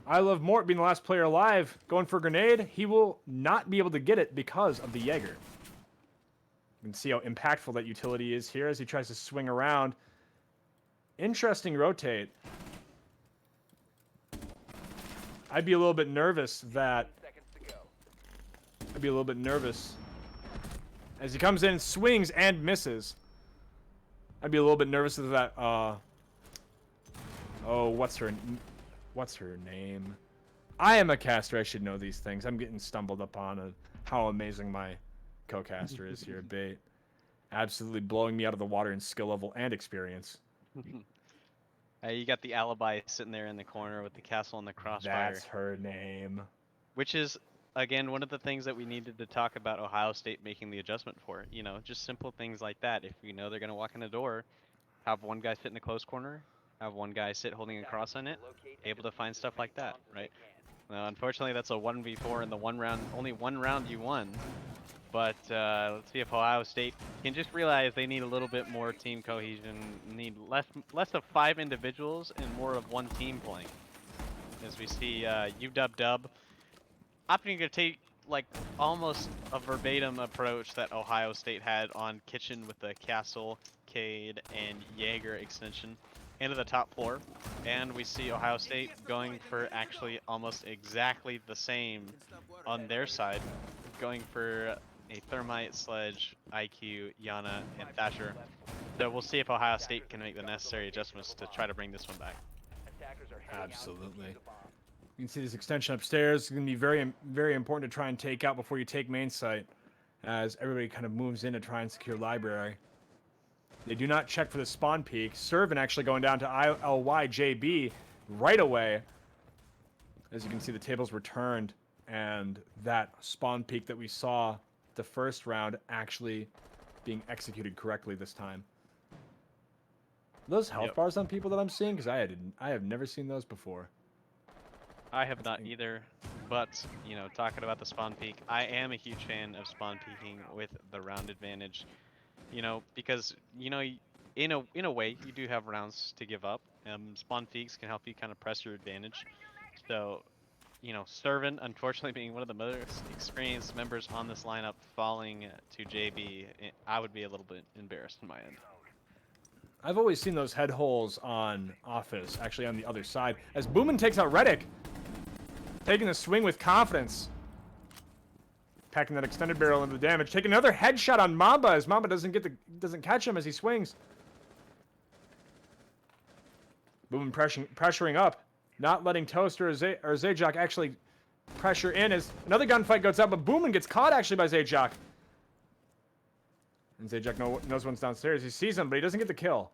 I Love Mort being the last player alive, going for a grenade. He will not be able to get it because of the Jaeger. You can see how impactful that utility is here as he tries to swing around. Interesting rotate. I'd be a little bit nervous as he comes in, swings, and misses. I'd be a little bit nervous of that, oh, what's her? what's her name? I am a caster. I should know these things. I'm getting stumbled upon how amazing my co-caster is here. Bait, absolutely blowing me out of the water in skill level and experience. You got the alibi sitting there in the corner with the castle and the crossfire. That's her name. Which is, again, one of the things that we needed to talk about Ohio State making the adjustment for. You know, just simple things like that. If you know they're going to walk in the door, have one guy sit in the close corner, have one guy sit holding a cross on it, able to find stuff like that, right? Now, unfortunately, that's a 1v4 in the only one round you won. But let's see if Ohio State can just realize they need a little bit more team cohesion, need less of 5 individuals and more of one team playing. As we see UW opting to take like almost a verbatim approach that Ohio State had on Kitchen with the Castle, Cade, and Jaeger extension into the top floor. And we see Ohio State going for actually almost exactly the same on their side, going for a Thermite, Sledge, IQ, Yana, and Thatcher. So we'll see if Ohio State can make the necessary adjustments to try to bring this one back. Absolutely. You can see this extension upstairs. It's going to be very, very important to try and take out before you take main site, as everybody kind of moves in to try and secure library. They do not check for the spawn peak. Servant actually going down to ILYJB right away. As you can see, the tables were turned, and that spawn peak that we saw the first round actually being executed correctly this time. Those health bars on people that I'm seeing, because I have never seen those before. I have not either, but, you know, talking about the spawn peak, I am a huge fan of spawn peaking with the round advantage, you know, because, you know, in a way, you do have rounds to give up. Spawn peaks can help you kind of press your advantage. So, you know, Servant, unfortunately, being one of the most experienced members on this lineup, falling to JB, I would be a little bit embarrassed on my end. I've always seen those head holes on Office, actually on the other side, as Boomin takes out Reddick. Taking the swing with confidence. Packing that extended barrel into the damage. Taking another headshot on Mamba as Mamba doesn't catch him as he swings. Boomin pressuring up. Not letting Toaster or Zajoc actually pressure in as another gunfight goes up, but Boomin gets caught actually by Zajoc. And Zajoc knows one's downstairs. He sees him, but he doesn't get the kill.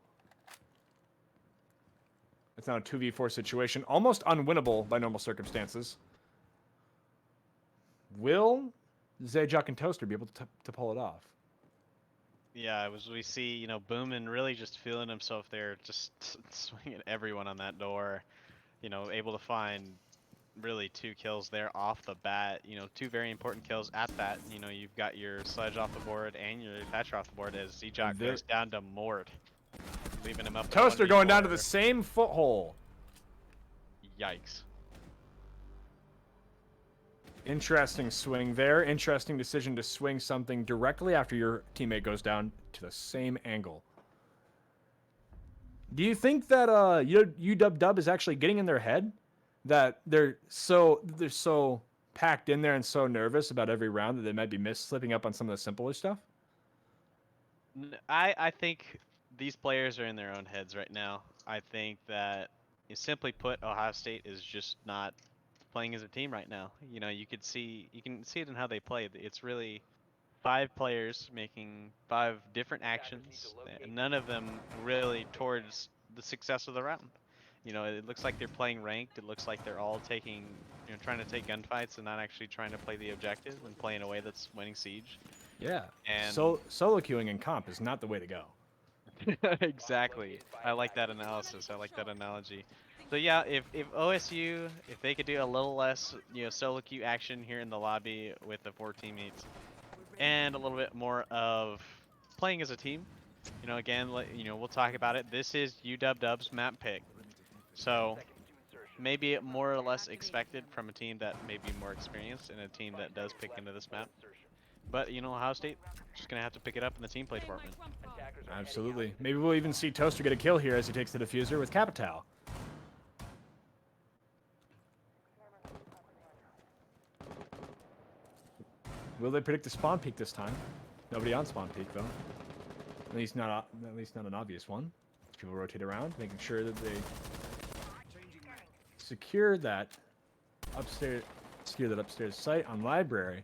It's now a 2v4 situation, almost unwinnable by normal circumstances. Will Zajoc and Toaster be able to pull it off? Yeah, we see, you know, Boomin really just feeling himself there, just swinging everyone on that door. You know, able to find really 2 kills there off the bat. You know, 2 very important kills at that. You know, you've got your Sledge off the board and your Thatcher off the board as Zajoc goes down to Mort, leaving him up. Toaster going down to the same foothole. Yikes. Interesting swing there. Interesting decision to swing something directly after your teammate goes down to the same angle. Do you think that UW is actually getting in their head? That they're so packed in there and so nervous about every round that they might be slipping up on some of the simpler stuff? I think these players are in their own heads right now. I think that, simply put, Ohio State is just not playing as a team right now. You know, you can see it in how they play. It's really 5 players making 5 different actions, and none of them really towards the success of the round. You know, it looks like they're playing ranked. It looks like they're all taking, you know, trying to take gunfights and not actually trying to play the objective and play in a way that's winning Siege. Yeah. And solo queuing in comp is not the way to go. Exactly. I like that analysis. I like that analogy. So yeah, if OSU, if they could do a little less, you know, solo queue action here in the lobby with the 4 teammates, and a little bit more of playing as a team, you know, again, you know, we'll talk about it. This is UW's map pick, so maybe more or less expected from a team that may be more experienced and a team that does pick into this map. But, you know, Ohio State just going to have to pick it up in the team play department. Absolutely. Maybe we'll even see Toaster get a kill here as he takes the diffuser with Capital. Will they predict the spawn peak this time? Nobody on spawn peak though. At least not an obvious one. People rotate around, making sure that they secure that upstairs site on library.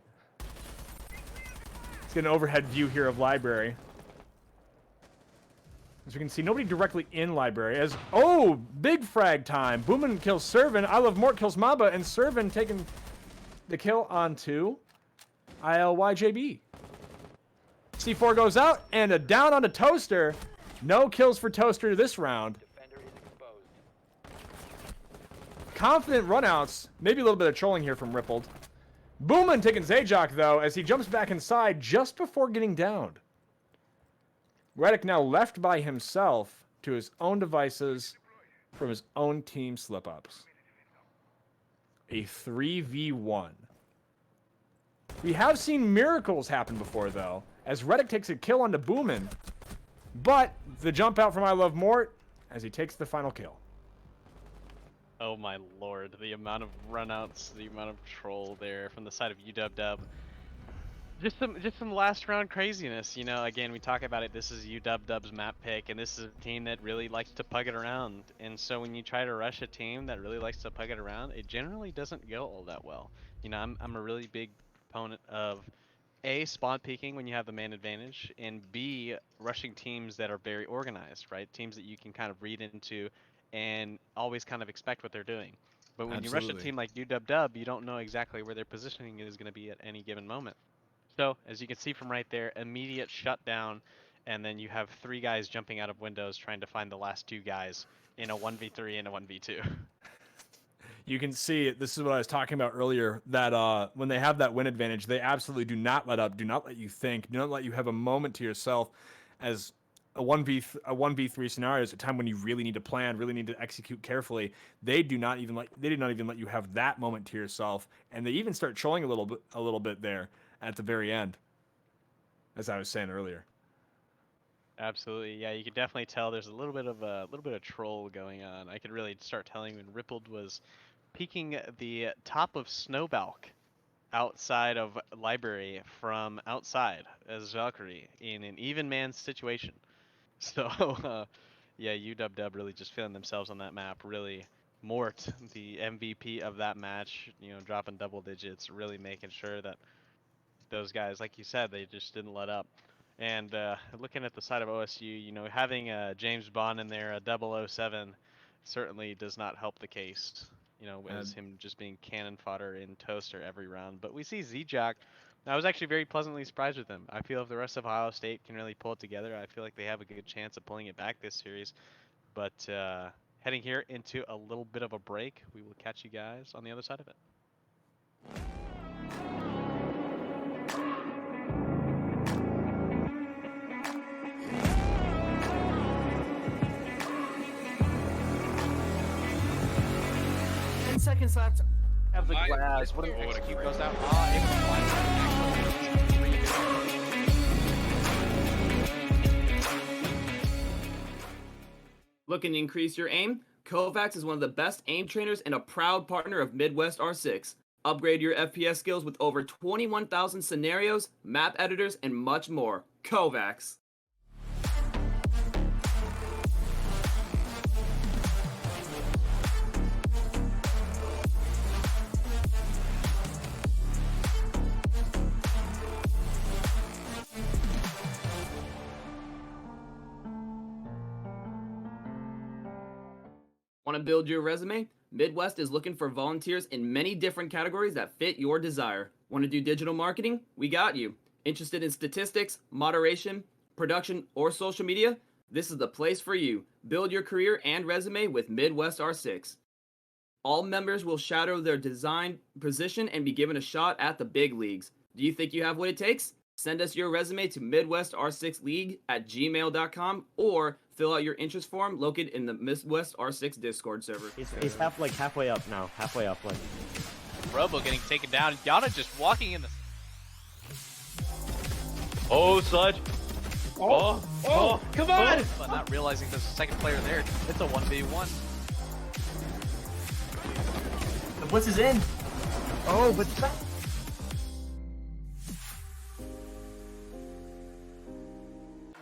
Let's get an overhead view here of library. As we can see, nobody directly in library. As big frag time. Boomin kills Servin. I Love Mort kills Mamba, and Servin taking the kill onto ILYJB. C4 goes out, and a down onto Toaster. No kills for Toaster this round. Defender is exposed. Confident runouts. Maybe a little bit of trolling here from Rippled. Boomin taking Zajac, though, as he jumps back inside just before getting downed. Reddick now left by himself to his own devices from his own team slip-ups. A 3v1. We have seen miracles happen before, though, as Reddick takes a kill onto Boomin. But the jump out from I Love Mort as he takes the final kill. Oh my lord, the amount of runouts, the amount of troll there from the side of UW. Just some last round craziness, you know. Again, we talk about it. This is UW's map pick, and this is a team that really likes to pug it around. And so when you try to rush a team that really likes to pug it around, it generally doesn't go all that well. You know, I'm a really big proponent of A, spawn peeking when you have the man advantage, and B, rushing teams that are very organized, right? Teams that you can kind of read into and always kind of expect what they're doing. But when you rush a Absolutely. team like UW, you don't know exactly where their positioning is going to be at any given moment. So, as you can see from right there, immediate shutdown, and then you have 3 guys jumping out of windows trying to find the last 2 guys in a 1v3 and a 1v2. You can see, this is what I was talking about earlier, that when they have that win advantage, they absolutely do not let up, do not let you think, do not let you have a moment to yourself, as a 1v3 scenario is a time when you really need to plan, really need to execute carefully. They did not even let you have that moment to yourself, and they even start trolling a little bit there at the very end, as I was saying earlier. Absolutely, yeah. You can definitely tell there's a little bit of troll going on. I could really start telling when Rippled was peeking the top of Snowbalk outside of library from outside as Valkyrie in an even man situation. So, yeah, UW really just feeling themselves on that map. Really, Mort, the MVP of that match, you know, dropping double digits, really making sure that those guys, like you said, they just didn't let up. And looking at the side of OSU, you know, having James Bond in there, a 007, certainly does not help the case. You know, as him just being cannon fodder in Toaster every round. But we see Zajac. I was actually very pleasantly surprised with him. I feel if the rest of Ohio State can really pull it together, I feel like they have a good chance of pulling it back this series. But heading here into a little bit of a break, we will catch you guys on the other side of it. Seconds left. Have the glass. What an execute goes out. Looking to increase your aim? Kovacs is one of the best aim trainers and a proud partner of Midwest R6. Upgrade your FPS skills with over 21,000 scenarios, map editors, and much more. Kovacs. Want to build your resume? Midwest is looking for volunteers in many different categories that fit your desire. Want to do digital marketing? We got you. Interested in statistics, moderation, production, or social media? This is the place for you. Build your career and resume with Midwest R6. All members will shadow their design position and be given a shot at the big leagues. Do you think you have what it takes? Send us your resume to midwestrr6league@gmail.com or fill out your interest form located in the Midwest R6 Discord server. He's halfway up now. Halfway up. Like. Robo getting taken down. Yana just walking in the. Oh, Sludge. Come on! But not realizing there's a second player there. It's a 1v1. The blitz is in. Oh, but.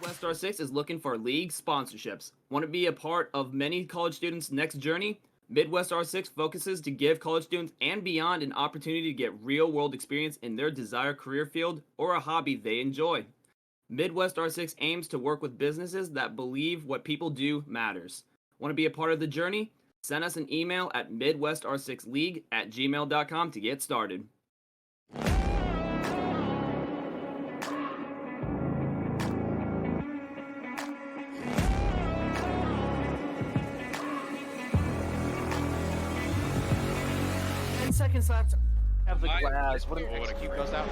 West R6 is looking for league sponsorships. Want to be a part of many college students' next journey? Midwest R6 focuses to give college students and beyond an opportunity to get real-world experience in their desired career field or a hobby they enjoy. Midwest R6 aims to work with businesses that believe what people do matters. Want to be a part of the journey? Send us an email at midwestr6league@gmail.com to get started. Seconds left. Have the glass. What Oh, an keep goes out.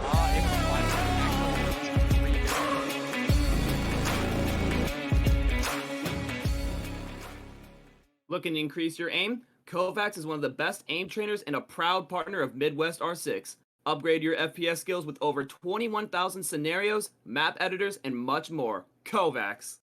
Looking to increase your aim? Kovacs is one of the best aim trainers and a proud partner of Midwest R6. Upgrade your FPS skills with over 21,000 scenarios, map editors, and much more. Kovacs.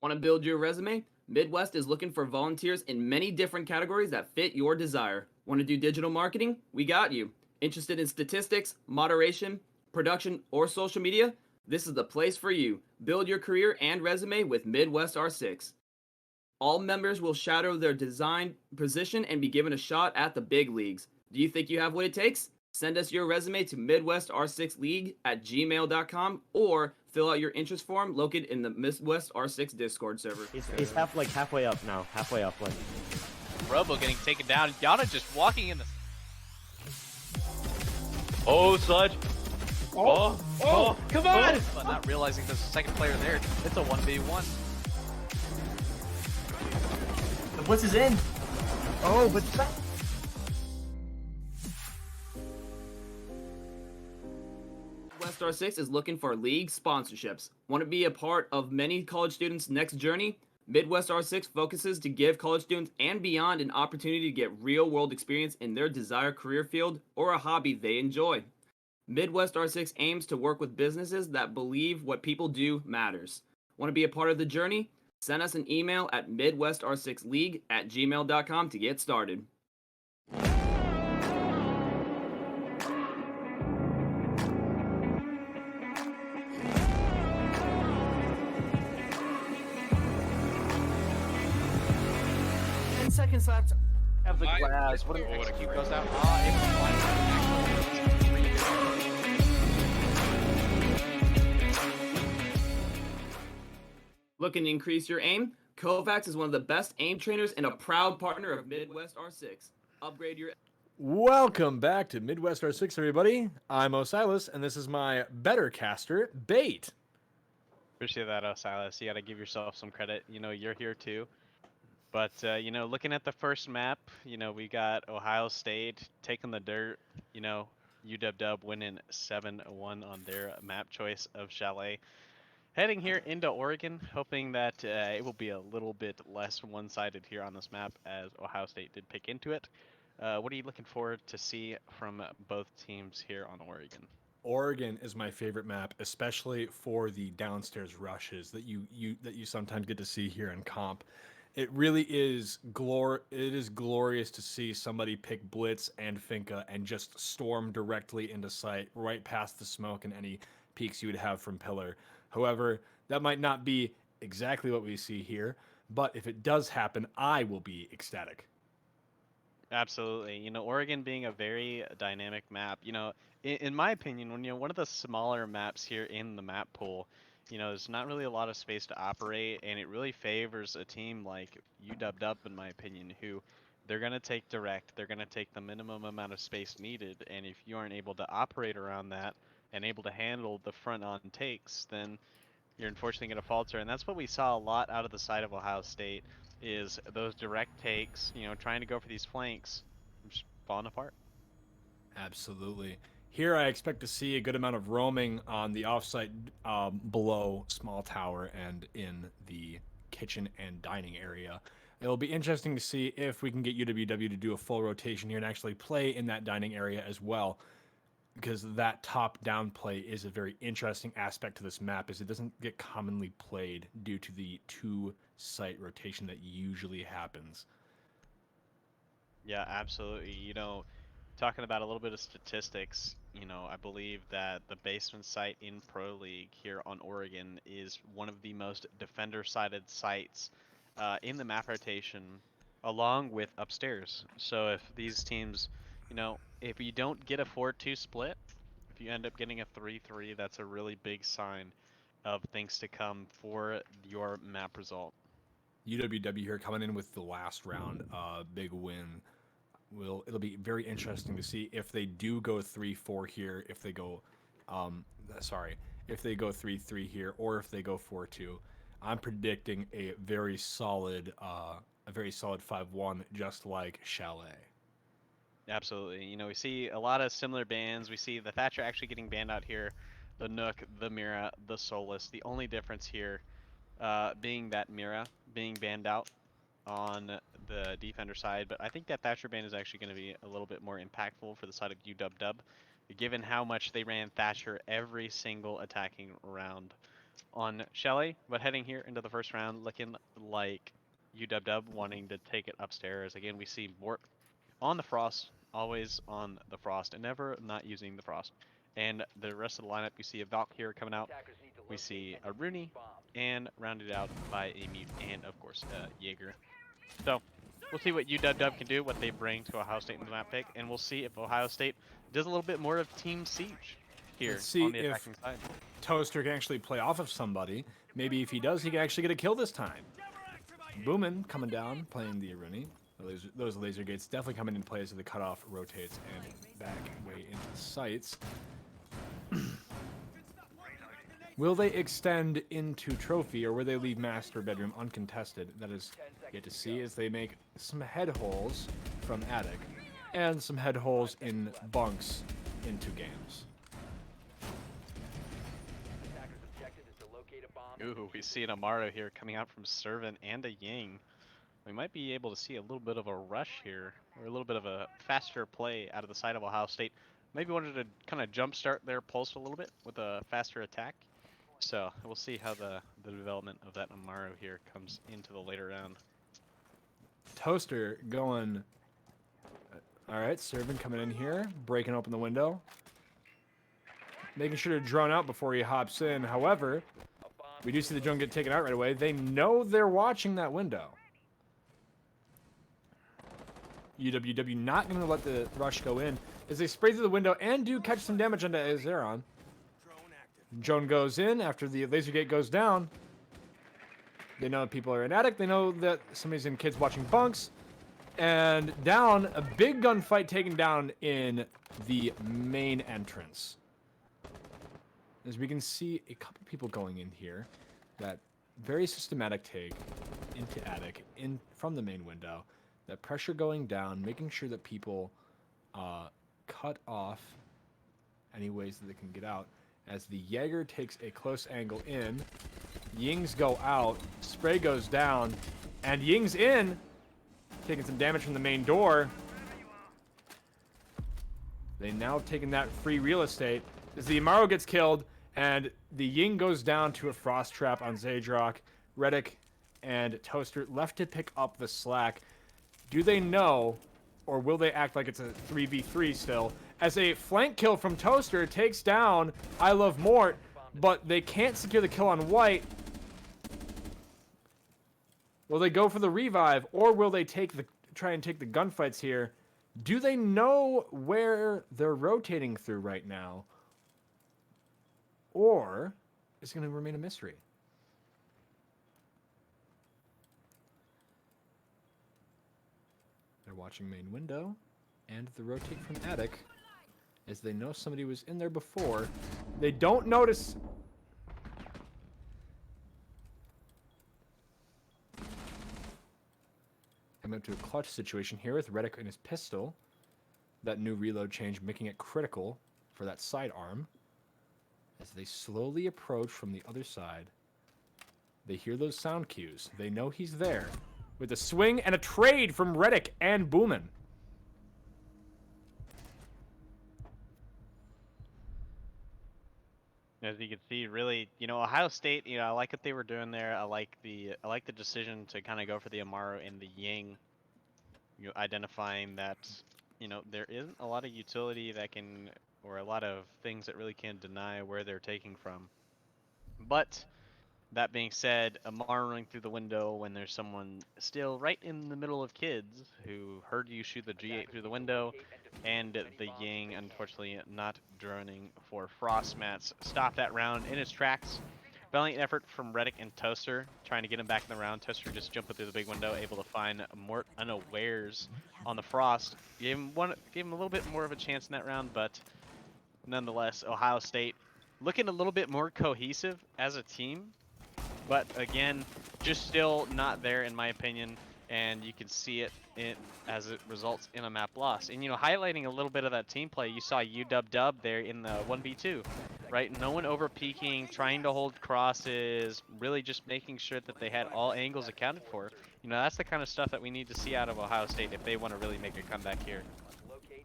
Want to build your resume? Midwest is looking for volunteers in many different categories that fit your desire. Want to do digital marketing? We got you. Interested in statistics, moderation, production, or social media? This is the place for you. Build your career and resume with Midwest R6. All members will shadow their design position and be given a shot at the big leagues. Do you think you have what it takes? Send us your resume to midwestrr6league@gmail.com or fill out your interest form located in the Midwest R6 Discord server. He's halfway up now. Halfway up. Like. Robo getting taken down. Yana just walking in the. Oh, Sludge. Oh, come on! But not realizing there's a second player there. It's a 1v1. The blitz is in. Oh, but Midwest R6 is looking for league sponsorships. Want to be a part of many college students' next journey? Midwest R6 focuses to give college students and beyond an opportunity to get real-world experience in their desired career field or a hobby they enjoy. Midwest R6 aims to work with businesses that believe what people do matters. Want to be a part of the journey? Send us an email at midwestrr6league@gmail.com to get started. seconds left. Have the glass. What an Oh, keep goes out. Looking to increase your aim? Kovacs is one of the best aim trainers and a proud partner of Midwest R6. Upgrade your... Welcome back to Midwest R6, everybody. I'm Osiris, and this is my better caster, Bait. Appreciate that, Silas. You got to give yourself some credit. You know, you're here too. But, you know, looking at the first map, you know, we got Ohio State taking the dirt. You know, UW winning 7-1 on their map choice of Chalet. Heading here into Oregon, hoping that it will be a little bit less one-sided here on this map, as Ohio State did pick into it. What are you looking forward to see from both teams here on Oregon? Oregon is my favorite map, especially for the downstairs rushes that you sometimes get to see here in comp. It really is glorious to see somebody pick Blitz and Finka and just storm directly into sight, right past the smoke and any peaks you would have from Pillar. However, that might not be exactly what we see here, but if it does happen, I will be ecstatic. Absolutely. You know, Oregon being a very dynamic map, you know, in my opinion, when you're one of the smaller maps here in the map pool, you know, there's not really a lot of space to operate, and it really favors a team like UW, in my opinion, who they're going to take direct, they're going to take the minimum amount of space needed, and if you aren't able to operate around that and able to handle the front-on takes, then you're unfortunately going to falter, and that's what we saw a lot out of the side of Ohio State, is those direct takes, you know, trying to go for these flanks, just falling apart. Absolutely. Here I expect to see a good amount of roaming on the offsite below small tower and in the kitchen and dining area. It'll be interesting to see if we can get UW to do a full rotation here and actually play in that dining area as well. because that top-down play is a very interesting aspect to this map, is it doesn't get commonly played due to the two-site rotation that usually happens. Yeah, absolutely. You know, talking about a little bit of statistics, you know, I believe that the basement site in Pro League here on Oregon is one of the most defender-sided sites in the map rotation, along with upstairs. So if these teams, you know, if you don't get a 4-2 split, if you end up getting a 3-3, that's a really big sign of things to come for your map result. UWW here coming in with the last round, big win. It'll be very interesting to see if they do go 3-4 here, if they go, if they go 3-3 here, or if they go 4-2. I'm predicting a very solid 5-1, just like Chalet. Absolutely. You know, we see a lot of similar bans. We see the Thatcher actually getting banned out here, the Nook, the Mira, the Solus. The only difference here being that Mira being banned out on the defender side, but I think that Thatcher ban is actually going to be a little bit more impactful for the side of UW, given how much they ran Thatcher every single attacking round on Shelly. But heading here into the first round, looking like UW wanting to take it upstairs. Again, we see Mort on the Frost, always on the Frost, and never not using the Frost. And the rest of the lineup, you see a Valk here coming out. We see a Rooney, and rounded out by a Mute, and of course, Jaeger. So, we'll see what UW can do, what they bring to Ohio State in the map pick, and we'll see if Ohio State does a little bit more of Team Siege here Let's see on the if attacking side. Toaster can actually play off of somebody. Maybe if he does, he can actually get a kill this time. Boomin coming down, playing the Iruni. Those laser gates definitely coming into play as the cutoff rotates and back way into the sights. Will they extend into Trophy, or will they leave Master Bedroom uncontested? That is yet to see, as they make some head holes from Attic, and some head holes in bunks into games. Ooh, we see an Amaro here coming out from Servant and a Ying. We might be able to see a little bit of a rush here, or a little bit of a faster play out of the side of Ohio State. Maybe wanted to kind of jumpstart their pulse a little bit with a faster attack. So we'll see how the development of that Amaro here comes into the later round. Toaster going. All right, Servant coming in here, breaking open the window, making sure to drone out before he hops in. However, we do see the drone get taken out right away. They know they're watching that window. UWW not going to let the rush go in as they spray through the window and do catch some damage onto Azeron. Drone goes in after the laser gate goes down. They know people are in attic. They know that somebody's in kids watching bunks. And down, a big gunfight taken down in the main entrance. As we can see a couple people going in here. That very systematic take into attic from the main window. That pressure going down, making sure that people cut off any ways that they can get out. As the Jaeger takes a close angle in, Yings go out, spray goes down, and Ying's in, taking some damage from the main door. They now have taken that free real estate as the Amaro gets killed, and the Ying goes down to a frost trap on Zadrock. Reddick and Toaster left to pick up the slack. Do they know, or will they act like it's a 3v3 still? As a flank kill from Toaster takes down I Love Mort, but they can't secure the kill on White. Will they go for the revive, or will they try and take the gunfights here? Do they know where they're rotating through right now? Or is it going to remain a mystery? They're watching main window, and the rotate from attic, as they know somebody was in there before. They don't notice. Coming up to a clutch situation here with Reddick and his pistol. That new reload change making it critical for that sidearm. As they slowly approach from the other side, they hear those sound cues. They know he's there. With a swing and a trade from Reddick and Boomin. As you can see, really, Ohio State, I like what they were doing there. I like the decision to kind of go for the Amaru and the Ying, identifying that, there isn't a lot of utility that can, or a lot of things that really can deny where they're taking from. But that being said, Amaru running through the window when there's someone still right in the middle of kids who heard you shoot the G8 through the window, and the Ying, unfortunately, not droning for Frost Mats. Stop that round in its tracks. Valiant effort from Reddick and Toaster, trying to get him back in the round. Toaster just jumping through the big window, able to find Mort unawares on the Frost. Gave him a little bit more of a chance in that round, but nonetheless, Ohio State looking a little bit more cohesive as a team. But again, just still not there in my opinion, and you can see it as it results in a map loss. And highlighting a little bit of that team play, you saw UW there in the 1v2, right? No one over peeking, trying to hold crosses, really just making sure that they had all angles accounted for. That's the kind of stuff that we need to see out of Ohio State if they want to really make a comeback here.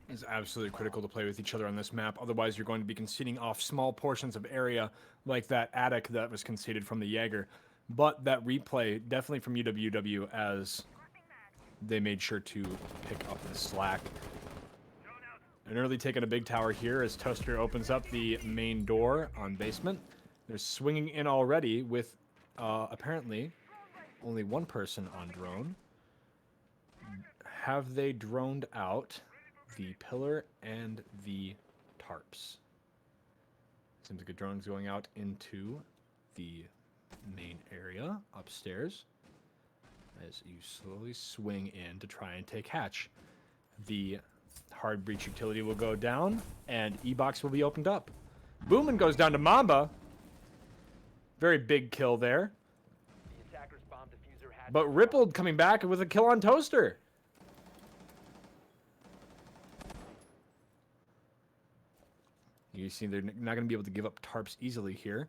It's absolutely critical to play with each other on this map. Otherwise, you're going to be conceding off small portions of area like that attic that was conceded from the Jaeger. But that replay, definitely from UW, as they made sure to pick up the slack. An early take on a big tower here as Toaster opens up the main door on basement. They're swinging in already with apparently only one person on drone. Have they droned out the pillar and the tarps? Seems like a drone's going out into the main area upstairs as you slowly swing in to try and take hatch. The hard breach utility will go down and E-box will be opened up. Boomin goes down to Mamba. Very big kill there. But Rippled coming back with a kill on Toaster. You see they're not going to be able to give up tarps easily here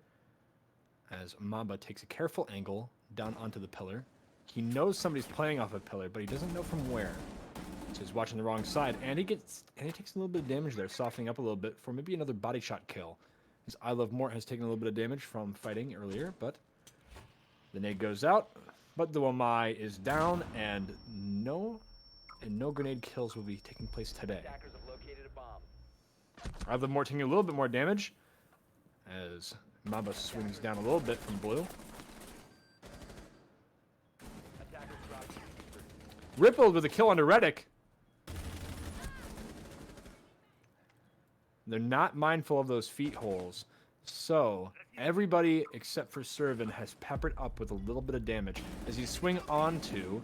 as Mamba takes a careful angle down onto the pillar. He knows somebody's playing off a pillar, but he doesn't know from where. So he's watching the wrong side, and he takes a little bit of damage there, softening up a little bit for maybe another body shot kill. His I Love Mort has taken a little bit of damage from fighting earlier, but the nade goes out. But the Wamai is down, and no grenade kills will be taking place today. I Love Mort taking a little bit more damage as Mamba swings down a little bit from blue. Rippled with a kill onto Reddick. They're not mindful of those feet holes. So, everybody except for Servin has peppered up with a little bit of damage. As you swing onto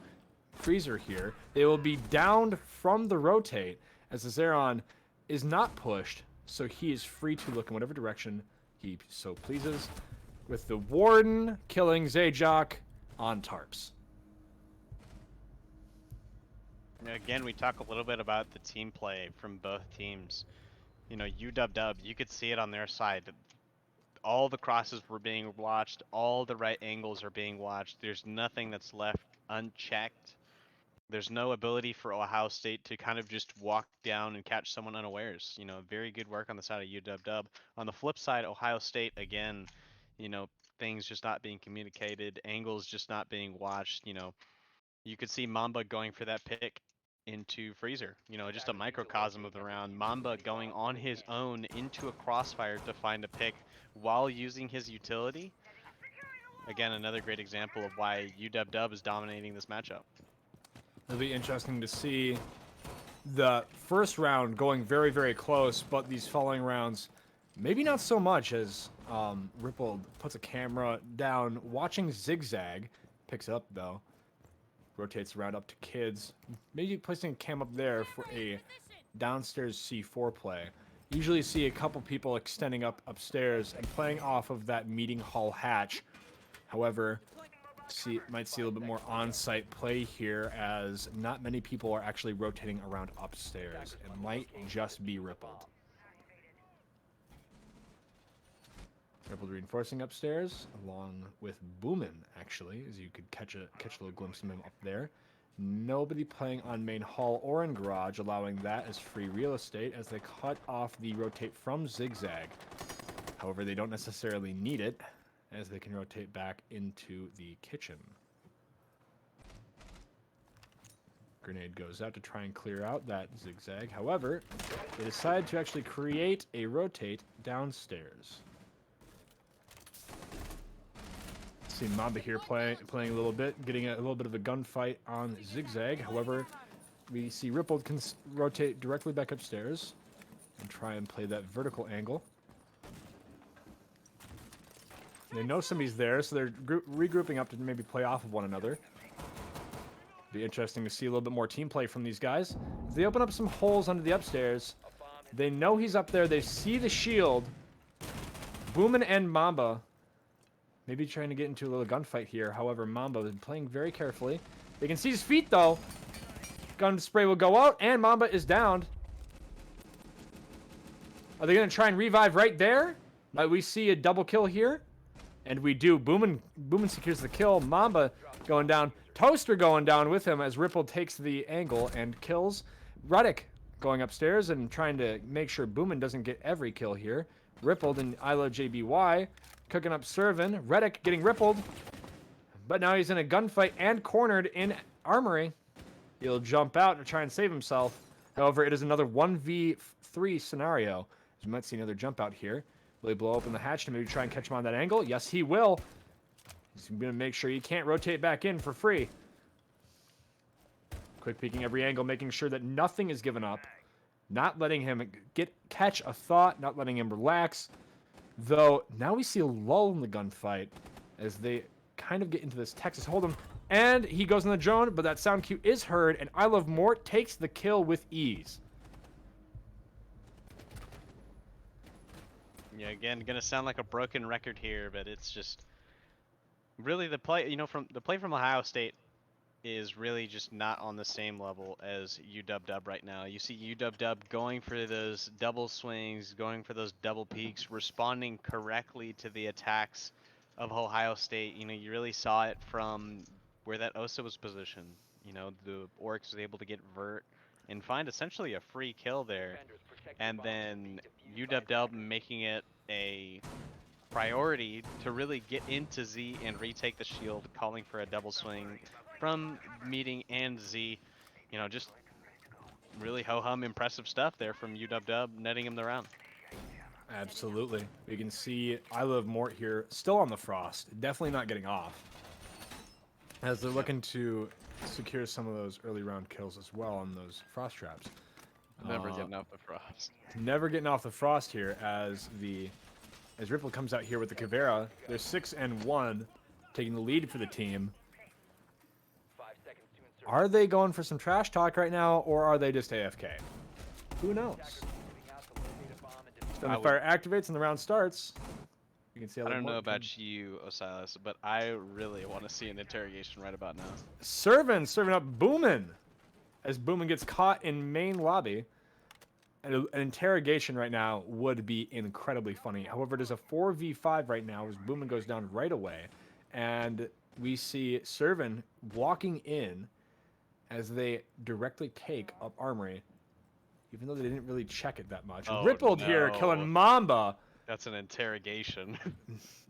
Freezer here, they will be downed from the rotate as the Zeron is not pushed, so he is free to look in whatever direction he so pleases, with the Warden killing Zajoc on tarps. Again, we talk a little bit about the team play from both teams. UW, you could see it on their side. All the crosses were being watched. All the right angles are being watched. There's nothing that's left unchecked. There's no ability for Ohio State to kind of just walk down and catch someone unawares. Very good work on the side of UW. On the flip side, Ohio State, again, things just not being communicated, angles just not being watched. You could see Mamba going for that pick into Freezer. Just a microcosm of the round. Mamba going on his own into a crossfire to find a pick while using his utility. Again, another great example of why UW is dominating this matchup. It'll be interesting to see the first round going very, very close, but these following rounds, maybe not so much, as Rippled puts a camera down, watching Zigzag, picks it up though, rotates around up to kids, maybe placing a cam up there for a downstairs C4 play. Usually see a couple people extending up upstairs and playing off of that meeting hall hatch. However, might see a little bit more on-site play here, as not many people are actually rotating around upstairs. It might just be Rippled. Rippled reinforcing upstairs, along with Boomin, actually, as you could catch a little glimpse of him up there. Nobody playing on main hall or in garage, allowing that as free real estate as they cut off the rotate from Zigzag. However, they don't necessarily need it, as they can rotate back into the kitchen. Grenade goes out to try and clear out that zigzag. However, they decide to actually create a rotate downstairs. See Mamba here playing a little bit, getting a little bit of a gunfight on zigzag. However, we see Rippled can rotate directly back upstairs and try and play that vertical angle. They know somebody's there, so they're regrouping up to maybe play off of one another. Be interesting to see a little bit more team play from these guys. As they open up some holes under the upstairs, they know he's up there. They see the shield. Boomin and Mamba maybe trying to get into a little gunfight here. However, Mamba is playing very carefully. They can see his feet, though. Gun spray will go out, and Mamba is downed. Are they going to try and revive right there? Might we see a double kill here? And we do. Boomin secures the kill. Mamba going down. Toaster going down with him as Ripple takes the angle and kills. Ruddick going upstairs and trying to make sure Boomin doesn't get every kill here. Rippled and ILO-JBY cooking up Servin. Reddick getting rippled. But now he's in a gunfight and cornered in Armory. He'll jump out and try and save himself. However, it is another 1v3 scenario. As we might see another jump out here. Will he blow open the hatch to maybe try and catch him on that angle? Yes, he will. He's going to make sure he can't rotate back in for free. Quick peeking every angle, making sure that nothing is given up. Not letting him catch a thought, not letting him relax. Though, now we see a lull in the gunfight as they kind of get into this Texas Hold'em. And he goes on the drone, but that sound cue is heard, and I Love Mort takes the kill with ease. Yeah, again, gonna sound like a broken record here, but it's just really the play. You know, from the play from Ohio State is really just not on the same level as UW right now. You see UW going for those double swings, going for those double peaks, responding correctly to the attacks of Ohio State. You know, you really saw it from where that OSA was positioned. You know, the Oryx was able to get vert and find essentially a free kill there. And then UW making it a priority to really get into Z and retake the shield, calling for a double swing from Meeting and Z. You know, just really ho-hum impressive stuff there from UW netting him the round. Absolutely. We can see I Love Mort here, still on the Frost. Definitely not getting off. As they're looking to secure some of those early round kills as well on those Frost traps. Never getting off the Frost. Never getting off the Frost here as Ripple comes out here with the Caveira. They're 6-1, taking the lead for the team. Are they going for some trash talk right now, or are they just AFK? Who knows? Then the fire activates and the round starts. You can see. I don't know about you, Osiris, but I really want to see an interrogation right about now. Serving up Boomin, as Boomin gets caught in main lobby. An interrogation right now would be incredibly funny. However, it is a 4v5 right now as Boomin goes down right away. And we see Servin walking in as they directly take up Armory. Even though they didn't really check it that much. Oh, Rippled here, killing Mamba. That's an interrogation.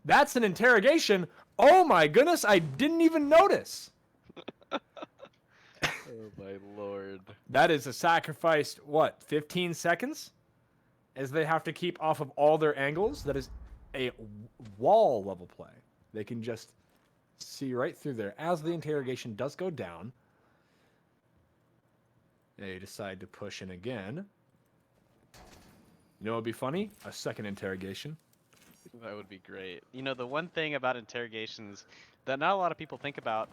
That's an interrogation? Oh my goodness, I didn't even notice. Oh my lord. That is a sacrificed, what, 15 seconds? As they have to keep off of all their angles. That is a wall level play. They can just see right through there. As the interrogation does go down, they decide to push in again. You know what would be funny? A second interrogation. That would be great. You know, the one thing about interrogations that not a lot of people think about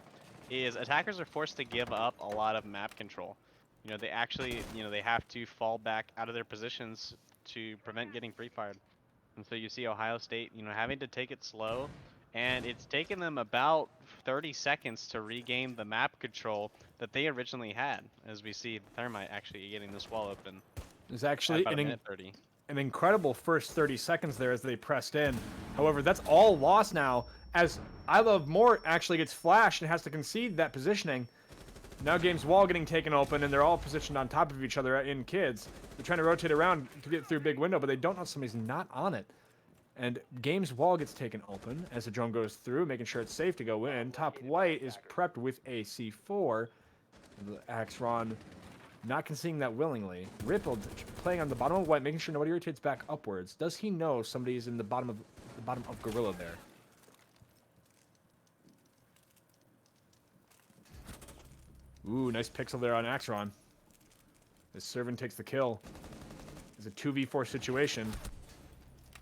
is attackers are forced to give up a lot of map control. You know, they actually, they have to fall back out of their positions to prevent getting free-fired. And so you see Ohio State, having to take it slow, and it's taken them about 30 seconds to regain the map control that they originally had, as we see Thermite actually getting this wall open. There's actually an incredible first 30 seconds there as they pressed in. However, that's all lost now as I Love Mort actually gets flashed and has to concede that positioning. Now Game's wall getting taken open and they're all positioned on top of each other in kids. They're trying to rotate around to get through big window, but they don't know somebody's not on it. And Game's wall gets taken open as the drone goes through, making sure it's safe to go in. Top white is prepped with a C4. The Axron not conceding that willingly. Rippled playing on the bottom of white, making sure nobody rotates back upwards. Does he know somebody's in the bottom of Gorilla there? Ooh, nice pixel there on Axron. The servant takes the kill. It's a 2v4 situation.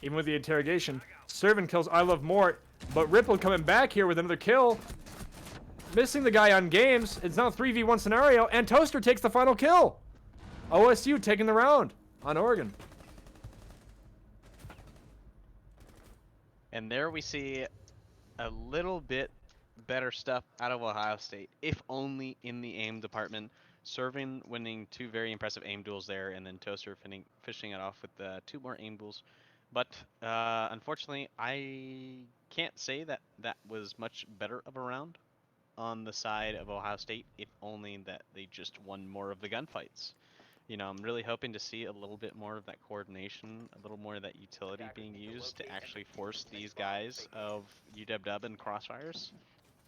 Even with the interrogation, servant kills I Love Mort, but Ripple coming back here with another kill. Missing the guy on games. It's now a 3v1 scenario, and Toaster takes the final kill. OSU taking the round on Oregon. And there we see a little bit better stuff out of Ohio State, if only in the aim department. Serving winning 2 very impressive aim duels there, and then Toaster finishing it off with 2 more aim duels. But unfortunately, I can't say that that was much better of a round on the side of Ohio State, if only that they just won more of the gunfights. You know, I'm really hoping to see a little bit more of that coordination, a little more of that utility being used to actually force these guys of UW and Crossfires.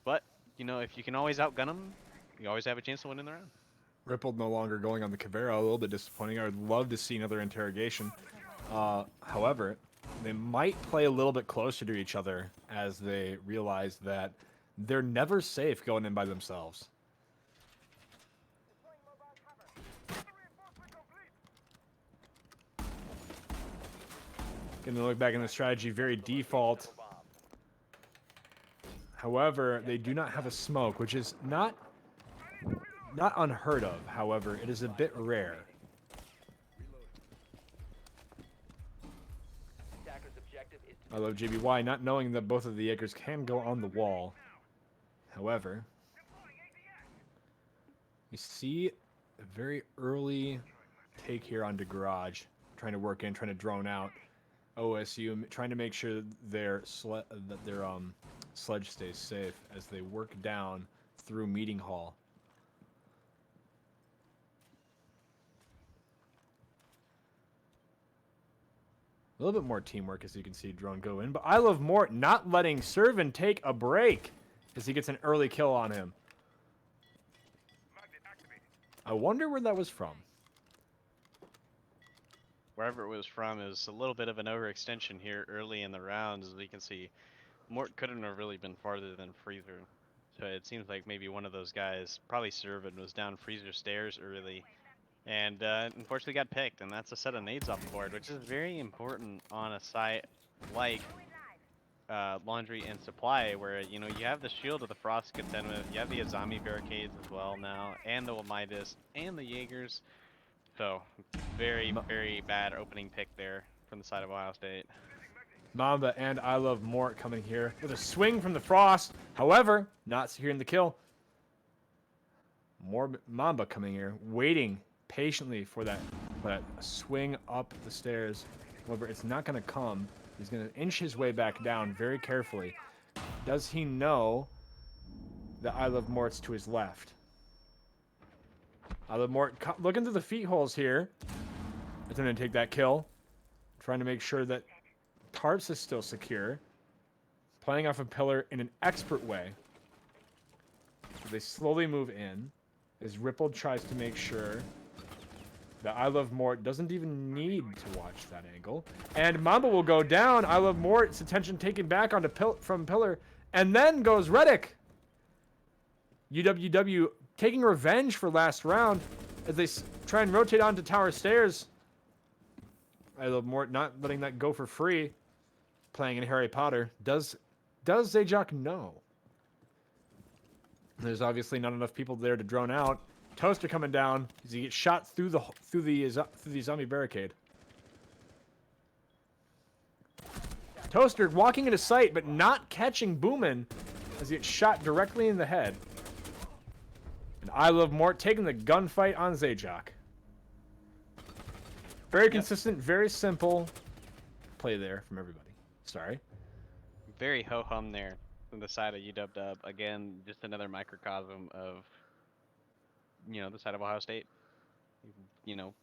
But, you know, if you can always outgun them, you always have a chance to win in the round. Rippled no longer going on the Cavero, a little bit disappointing. I would love to see another interrogation. However, they might play a little bit closer to each other as they realize that they're never safe going in by themselves. Getting a look back in the strategy, very default. However, they do not have a smoke, which is not unheard of. However, it is a bit rare. I love JBY, not knowing that both of the Jaegers can go on the wall. However, you see a very early take here onto Garage, trying to work in, trying to drone out. OSU trying to make sure their sledge stays safe as they work down through Meeting Hall. A little bit more teamwork, as you can see drone go in, but I Love Mort not letting Servant take a break as he gets an early kill on him. I wonder where that was from. Wherever it was from is a little bit of an overextension here early in the round. As we can see, Mort couldn't have really been farther than Freezer. So it seems like maybe one of those guys, probably Servant, was down Freezer stairs early. And unfortunately got picked, and that's a set of nades off the board, which is very important on a site like Laundry and Supply, where, you know, you have the Shield of the Frost to contend with, you have the Azami barricades as well now, and the Midas, and the Jaegers. So, very, very bad opening pick there from the side of Ohio State. Mamba and I Love Mort coming here with a swing from the Frost. However, not securing the kill. More Mamba coming here, waiting patiently for that swing up the stairs. However, it's not going to come. He's going to inch his way back down very carefully. Does he know that I Love Mort's to his left? I Love Mort looking through the feet holes here. It's going to take that kill. Trying to make sure that Tarps is still secure. Playing off a pillar in an expert way. So they slowly move in. As Ripple tries to make sure that I Love Mort doesn't even need to watch that angle. And Mamba will go down. I Love Mort's attention taken back onto from pillar. And then goes Reddick. UW taking revenge for last round as they try and rotate onto tower stairs. I Love Mort not letting that go for free. Playing in Harry Potter. Does Zajac know? There's obviously not enough people there to drone out. Toaster coming down as he gets shot through the zombie barricade. Toaster walking into sight but not catching Boomin as he gets shot directly in the head. And I Love Mort taking the gunfight on Zajac. Very consistent, very simple play there from everybody. Sorry. Very ho-hum there from the side of UW. Again, just another microcosm of, you know, the side of Ohio State. You know,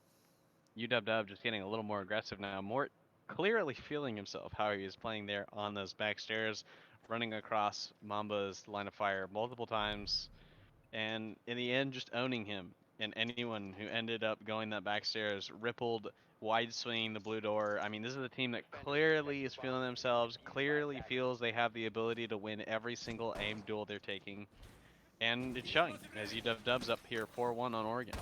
UW just getting a little more aggressive now. Mort clearly feeling himself how he was playing there on those back stairs, running across Mamba's line of fire multiple times, and in the end just owning him. And anyone who ended up going that back stairs, rippled, wide swinging the blue door. I mean, this is a team that clearly is feeling themselves, clearly feels they have the ability to win every single aim duel they're taking. And it's showing as UW-Dub's up here 4-1 on Oregon.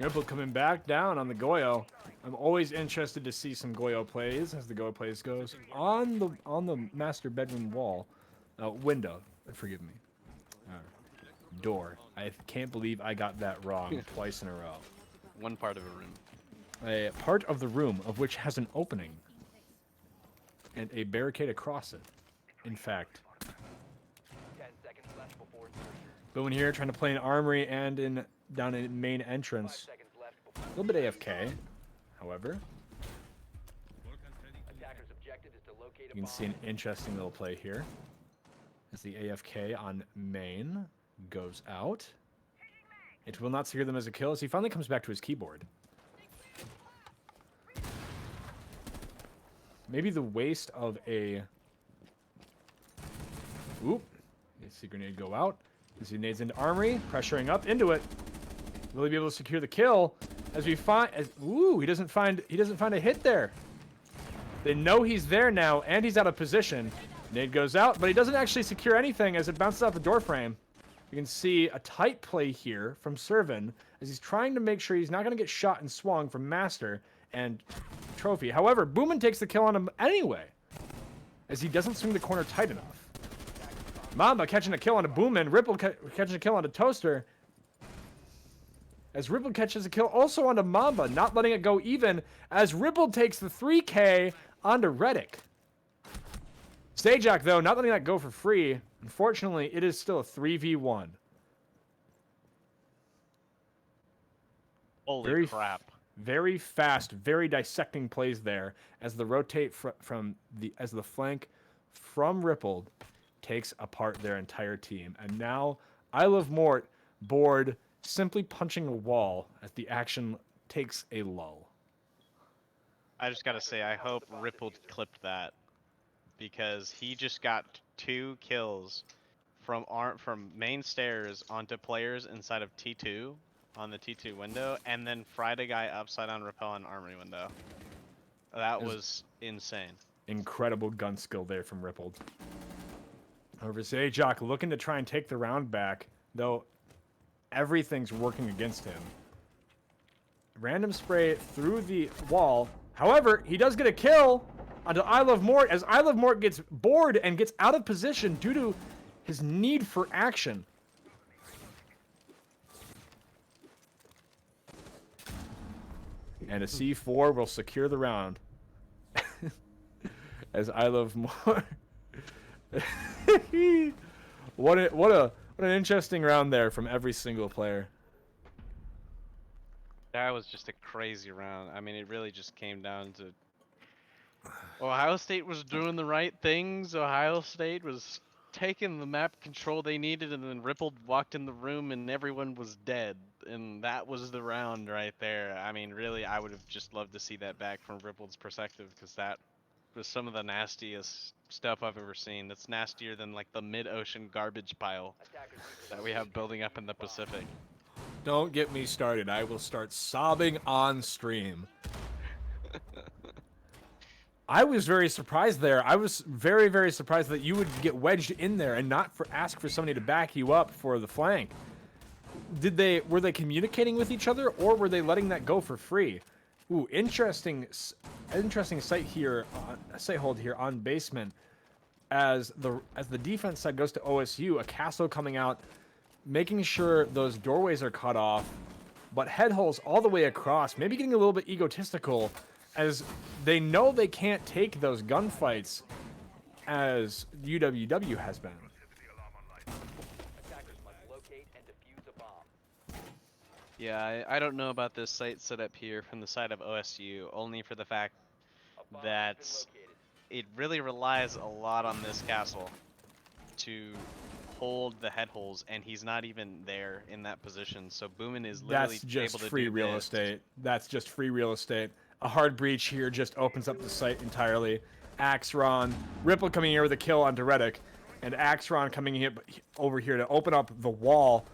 Ripple coming back down on the Goyo. I'm always interested to see some Goyo plays as the Goyo plays goes on the master bedroom wall, window. Forgive me, door. I can't believe I got that wrong twice in a row. One part of a room. A part of the room of which has an opening and a barricade across it. In fact, 10 seconds left before insertion. Boone here trying to play an armory and down a main 5 entrance. seconds left A before little bit AFK, however. attackers' objective is to locate a You can see bomb. an interesting little play here as the AFK on main goes out. It will not secure them as a kill as he finally comes back to his keyboard. Maybe the waste of a... Oop. You see grenade go out. You see nades into armory, pressuring up into it. Will he be able to secure the kill? As we find... Ooh, he doesn't find a hit there. They know he's there now, and he's out of position. Nade goes out, but he doesn't actually secure anything as it bounces off the door frame. You can see a tight play here from Servin as he's trying to make sure he's not going to get shot and swung from Master and Trophy. However, Boomin takes the kill on him anyway as he doesn't swing the corner tight enough. Mamba catching a kill on a Boomin. Ripple catching a kill on a Toaster. As Ripple catches a kill also onto Mamba, not letting it go even as Ripple takes the 3K onto Reddick. Sajak, though, not letting that go for free. Unfortunately, it is still a 3v1. Holy crap. Very fast, very dissecting plays there as the rotate as the flank from Rippled takes apart their entire team. And now Isle of Mort board simply punching a wall as the action takes a lull. I just gotta say, I hope Rippled clipped that because he just got 2 kills from main stairs onto players inside of T2 on the T2 window, and then fried a guy upside down rappel on armory window. That was insane. Incredible gun skill there from Rippled. However, Sajak looking to try and take the round back, though everything's working against him. Random spray through the wall. However, he does get a kill onto Isle of Mort as Isle of Mort gets bored and gets out of position due to his need for action. And a C4 will secure the round. As Isle of Mort. What an interesting round there from every single player. That was just a crazy round. I mean, it really just came down to Ohio State was doing the right things. Ohio State was taking the map control they needed, and then Rippled walked in the room and everyone was dead. And that was the round right there. I mean, really, I would have just loved to see that back from Rippled's perspective because that was some of the nastiest stuff I've ever seen. That's nastier than like the mid-ocean garbage pile that we have building up in the Pacific. Don't get me started. I will start sobbing on stream. I was very surprised there. I was very, very surprised that you would get wedged in there and not ask for somebody to back you up for the flank. Were they communicating with each other, or were they letting that go for free? Ooh, interesting site hold here on basement as the defense side goes to OSU. A castle coming out, making sure those doorways are cut off, but head holes all the way across. Maybe getting a little bit egotistical as they know they can't take those gunfights as UW has been. Attackers must locate and defuse a bomb. Yeah, I don't know about this site set up here from the side of OSU, only for the fact A bomb that has been located. it really relies a lot on this castle to hold the head holes, and he's not even there in that position. So Boomin is literally That's just able to free do real this. estate. That's just free real estate. A hard breach here just opens up the site entirely. Axron, Ripple coming here with a kill onto Reddick, and Axron coming in over here to open up the wall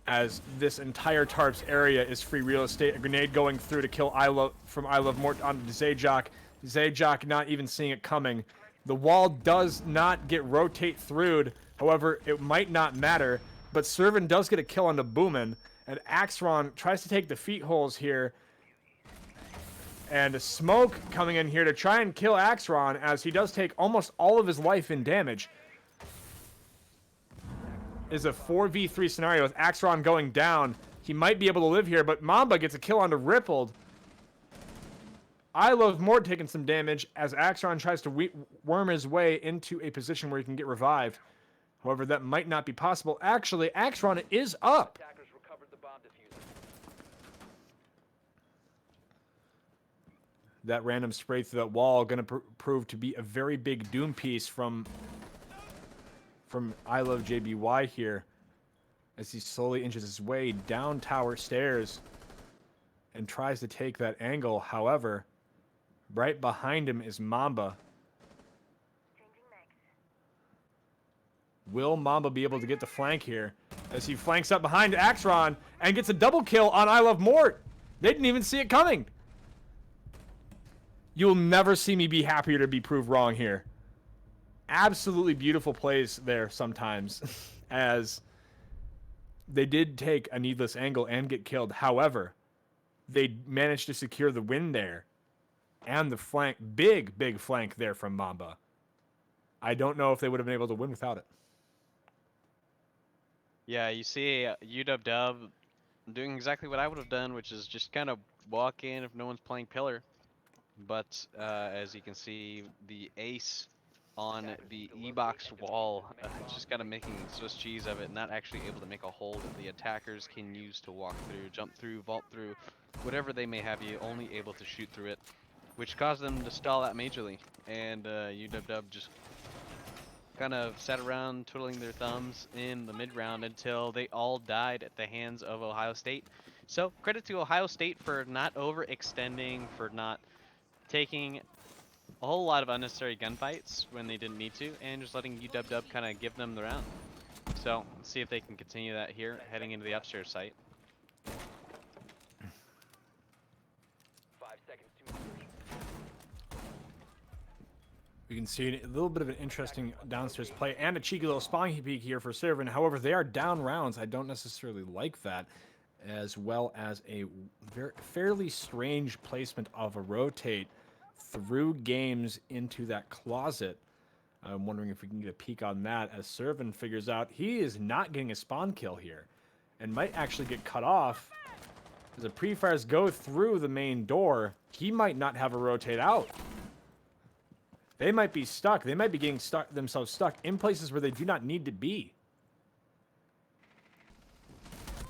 as this entire Tarps area is free real estate. A grenade going through to kill I Love Mort onto Zajoc. Zajoc not even seeing it coming. The wall does not get rotate through'd. However, it might not matter. But Servant does get a kill onto Boomin. And Axron tries to take the feet holes here. And a smoke coming in here to try and kill Axron as he does take almost all of his life in damage. Is a 4v3 scenario with Axron going down. He might be able to live here, but Mamba gets a kill onto Rippled. I Love Mort taking some damage as Axron tries to worm his way into a position where he can get revived. However, that might not be possible. Actually, Axron is up. Attackers recovered the bomb diffuser. That random spray through that wall going to prove to be a very big doom piece from I Love JBY here as he slowly inches his way down tower stairs and tries to take that angle. However, right behind him is Mamba. Will Mamba be able to get the flank here as he flanks up behind Axron and gets a double kill on I Love Mort? They didn't even see it coming. You'll never see me be happier to be proved wrong here. Absolutely beautiful plays there sometimes as they did take a needless angle and get killed. However, they managed to secure the win there and the flank, big flank there from Mamba. I don't know if they would have been able to win without it. Yeah, you see UW doing exactly what I would have done, which is just kind of walk in if no one's playing pillar. But as you can see, the ace on the E-box wall just kind of making Swiss cheese of it, not actually able to make a hole that the attackers can use to walk through, jump through, vault through, whatever they may have you, only able to shoot through it, which caused them to stall out majorly. And UW just kind of sat around twiddling their thumbs in the mid-round until they all died at the hands of Ohio State. So credit to Ohio State for not overextending, for not taking a whole lot of unnecessary gunfights when they didn't need to, and just letting UW kind of give them the round. So let's see if they can continue that here, heading into the upstairs site. 5 seconds to insertion. We can see a little bit of an interesting downstairs play and a cheeky little spawning peek here for Servant. However, they are down rounds. I don't necessarily like that, as well as a fairly strange placement of a rotate through games into that closet. I'm wondering if we can get a peek on that as Servant figures out he is not getting a spawn kill here and might actually get cut off as the pre-fires go through the main door. He might not have a rotate out. They might be stuck. They might be getting themselves stuck in places where they do not need to be.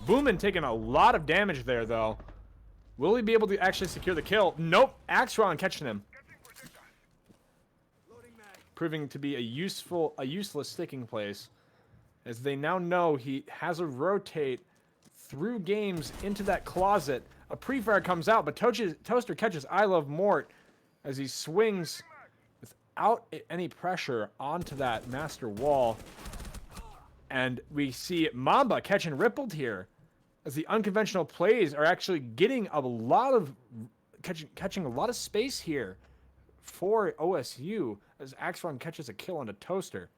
Boomin taking a lot of damage there, though. Will he be able to actually secure the kill? Nope. Axron catching him. Proving to be a useless sticking place, as they now know he has a rotate through games into that closet. A pre-fire comes out, but Toaster catches I Love Mort as he swings without any pressure onto that master wall. And we see Mamba catching Rippled here, as the unconventional plays are actually getting a lot of catching a lot of space here for OSU as Axron catches a kill on a Toaster.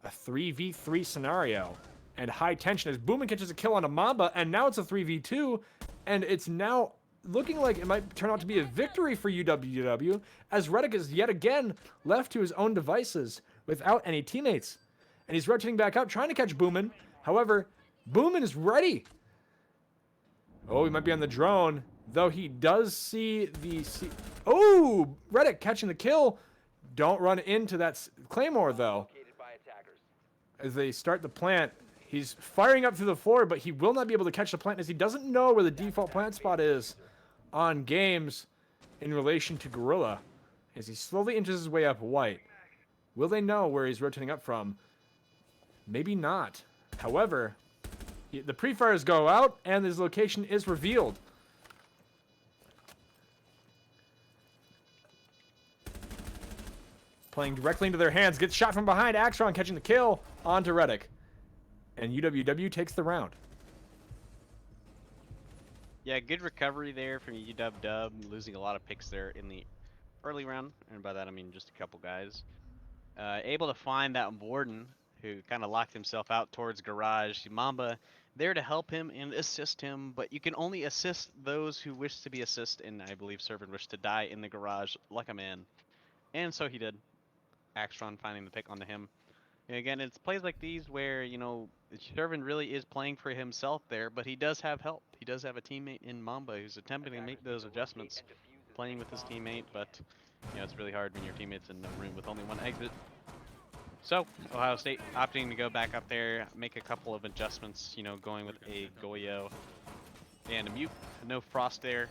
A 3v3 scenario and high tension as Boomin catches a kill on a Mamba, and now it's a 3v2, and it's now looking like it might turn out to be a victory for UW as Reddick is yet again left to his own devices without any teammates. And he's rotating back out, trying to catch Boomin. However, Boomin is ready. Oh, he might be on the drone, though he does see the... Oh! Reddick catching the kill. Don't run into that Claymore, though. Located by attackers. As they start the plant, he's firing up through the floor, but he will not be able to catch the plant as he doesn't know where the default plant spot is on games in relation to Gorilla. As he slowly inches his way up White. Will they know where he's rotating up from? Maybe not. However, the pre-fires go out and his location is revealed. playing directly into their hands. Gets shot from behind. Axron catching the kill onto Reddick. And UWW takes the round. Yeah, good recovery there from UW-Dub, losing a lot of picks there in the early round, and by that I mean just a couple guys. Able to find that Warden, who kind of locked himself out towards Garage. Mamba there to help him and assist him, but you can only assist those who wish to be assist, and I believe Servant wished to die in the Garage like a man. And so he did. Axtron finding the pick onto him. And again, it's plays like these where, you know, Servant really is playing for himself there, but he does have help. He does have a teammate in Mamba who's attempting to make those adjustments, playing with his teammate, but, you know, it's really hard when your teammate's in a room with only one exit. So, Ohio State opting to go back up there, make a couple of adjustments, you know, going with a Goyo and a Mute, no Frost there.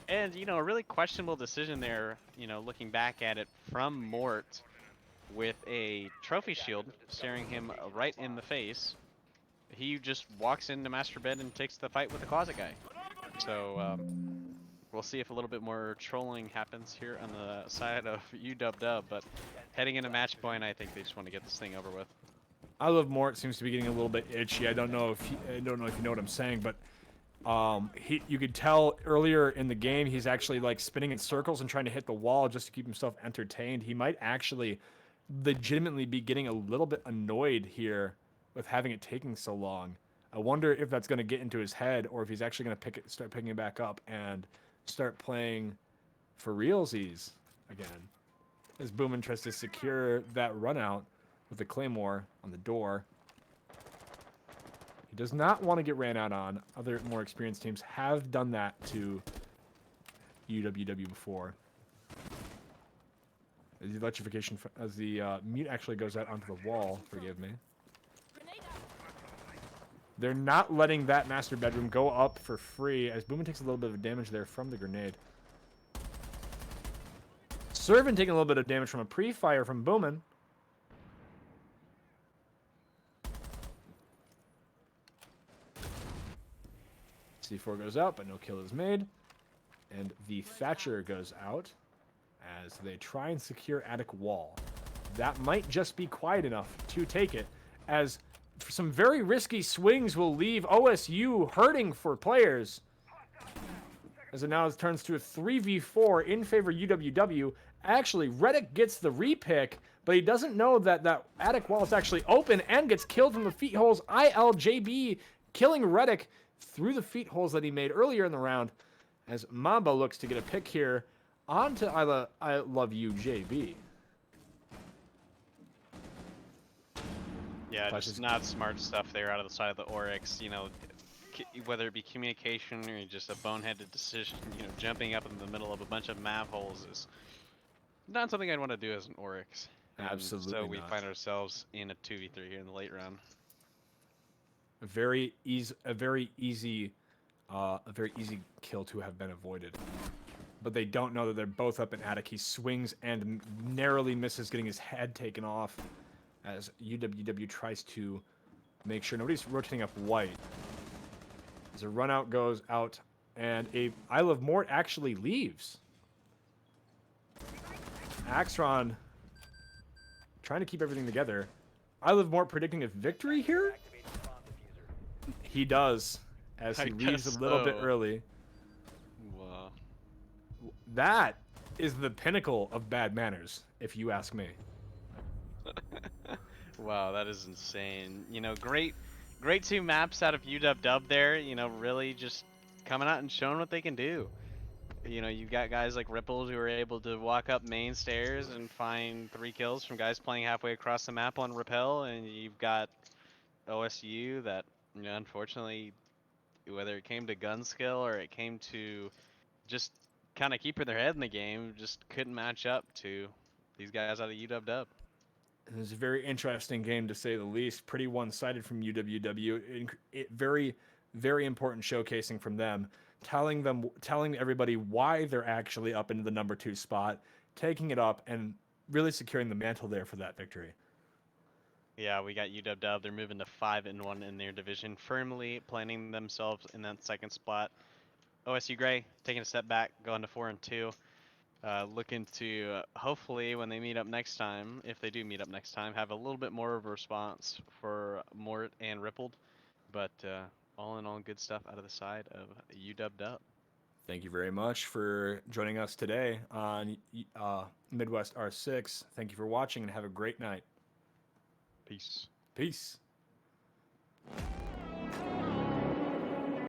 And, you know, a really questionable decision there, you know, looking back at it from Mort with a trophy shield staring him right in the face. He just walks into Master Bed and takes the fight with the Closet Guy. So, we'll see if a little bit more trolling happens here on the side of UW-Dub, but heading into match point, I think they just want to get this thing over with. I Love Mort seems to be getting a little bit itchy. I don't know if you know what I'm saying, but you could tell earlier in the game he's actually like spinning in circles and trying to hit the wall just to keep himself entertained. He might actually legitimately be getting a little bit annoyed here with having it taking so long. I wonder if that's going to get into his head or if he's actually going to start picking it back up and start playing for realsies again. As Boomin tries to secure that run out with the Claymore on the door. He does not want to get ran out on. Other more experienced teams have done that to UWW before. The electrification, as the Mute actually goes out onto the wall, forgive me. They're not letting that master bedroom go up for free, as Boomin takes a little bit of damage there from the grenade. Servant taking a little bit of damage from a pre-fire from Boomin. C4 goes out, but no kill is made. And the Thatcher goes out as they try and secure attic wall. That might just be quiet enough to take it, as some very risky swings will leave OSU hurting for players. As it now turns to a 3v4 in favor of UWW. Actually, Reddick gets the repick, but he doesn't know that that attic wall is actually open and gets killed from the feet holes. ILJB killing Reddick through the feet holes that he made earlier in the round, as Mamba looks to get a pick here onto I Love You, JB. Yeah, just not smart stuff there out of the side of the Oryx. You know, whether it be communication or just a boneheaded decision, you know, jumping up in the middle of a bunch of map holes is not something I'd want to do as an Oryx. Absolutely so we not. find ourselves in a 2v3 here in the late round. A very easy kill to have been avoided. But they don't know that they're both up in attic. He swings and narrowly misses getting his head taken off as UWW tries to make sure nobody's rotating up white. As a run out goes out, and a I Love Mort actually leaves. Axron trying to keep everything together. I Love Mort predicting a victory here? He does, as he leaves a little bit early. Wow. That is the pinnacle of bad manners, if you ask me. Wow, that is insane. You know, great two maps out of UW-Dub there. You know, really just coming out and showing what they can do. You know, you've got guys like Ripples who are able to walk up main stairs and find 3 kills from guys playing halfway across the map on Rappel, and you've got OSU that, you know, unfortunately, whether it came to gun skill or it came to just kind of keeping their head in the game, just couldn't match up to these guys out of UW-Dub. It was a very interesting game, to say the least. Pretty one-sided from UWW. Very, very important showcasing from them. Telling everybody why they're actually up into the number 2 spot, taking it up, and really securing the mantle there for that victory. Yeah, we got UW-Dub. They're moving to 5-1 in their division, firmly planting themselves in that second spot. OSU Gray taking a step back, going to 4-2. looking to hopefully when they meet up next time, if they do meet up next time, have a little bit more of a response for Mort and Rippled. But all in all, good stuff out of the side of UW. Thank you very much for joining us today on Midwest R6. Thank you for watching and have a great night. Peace. Peace.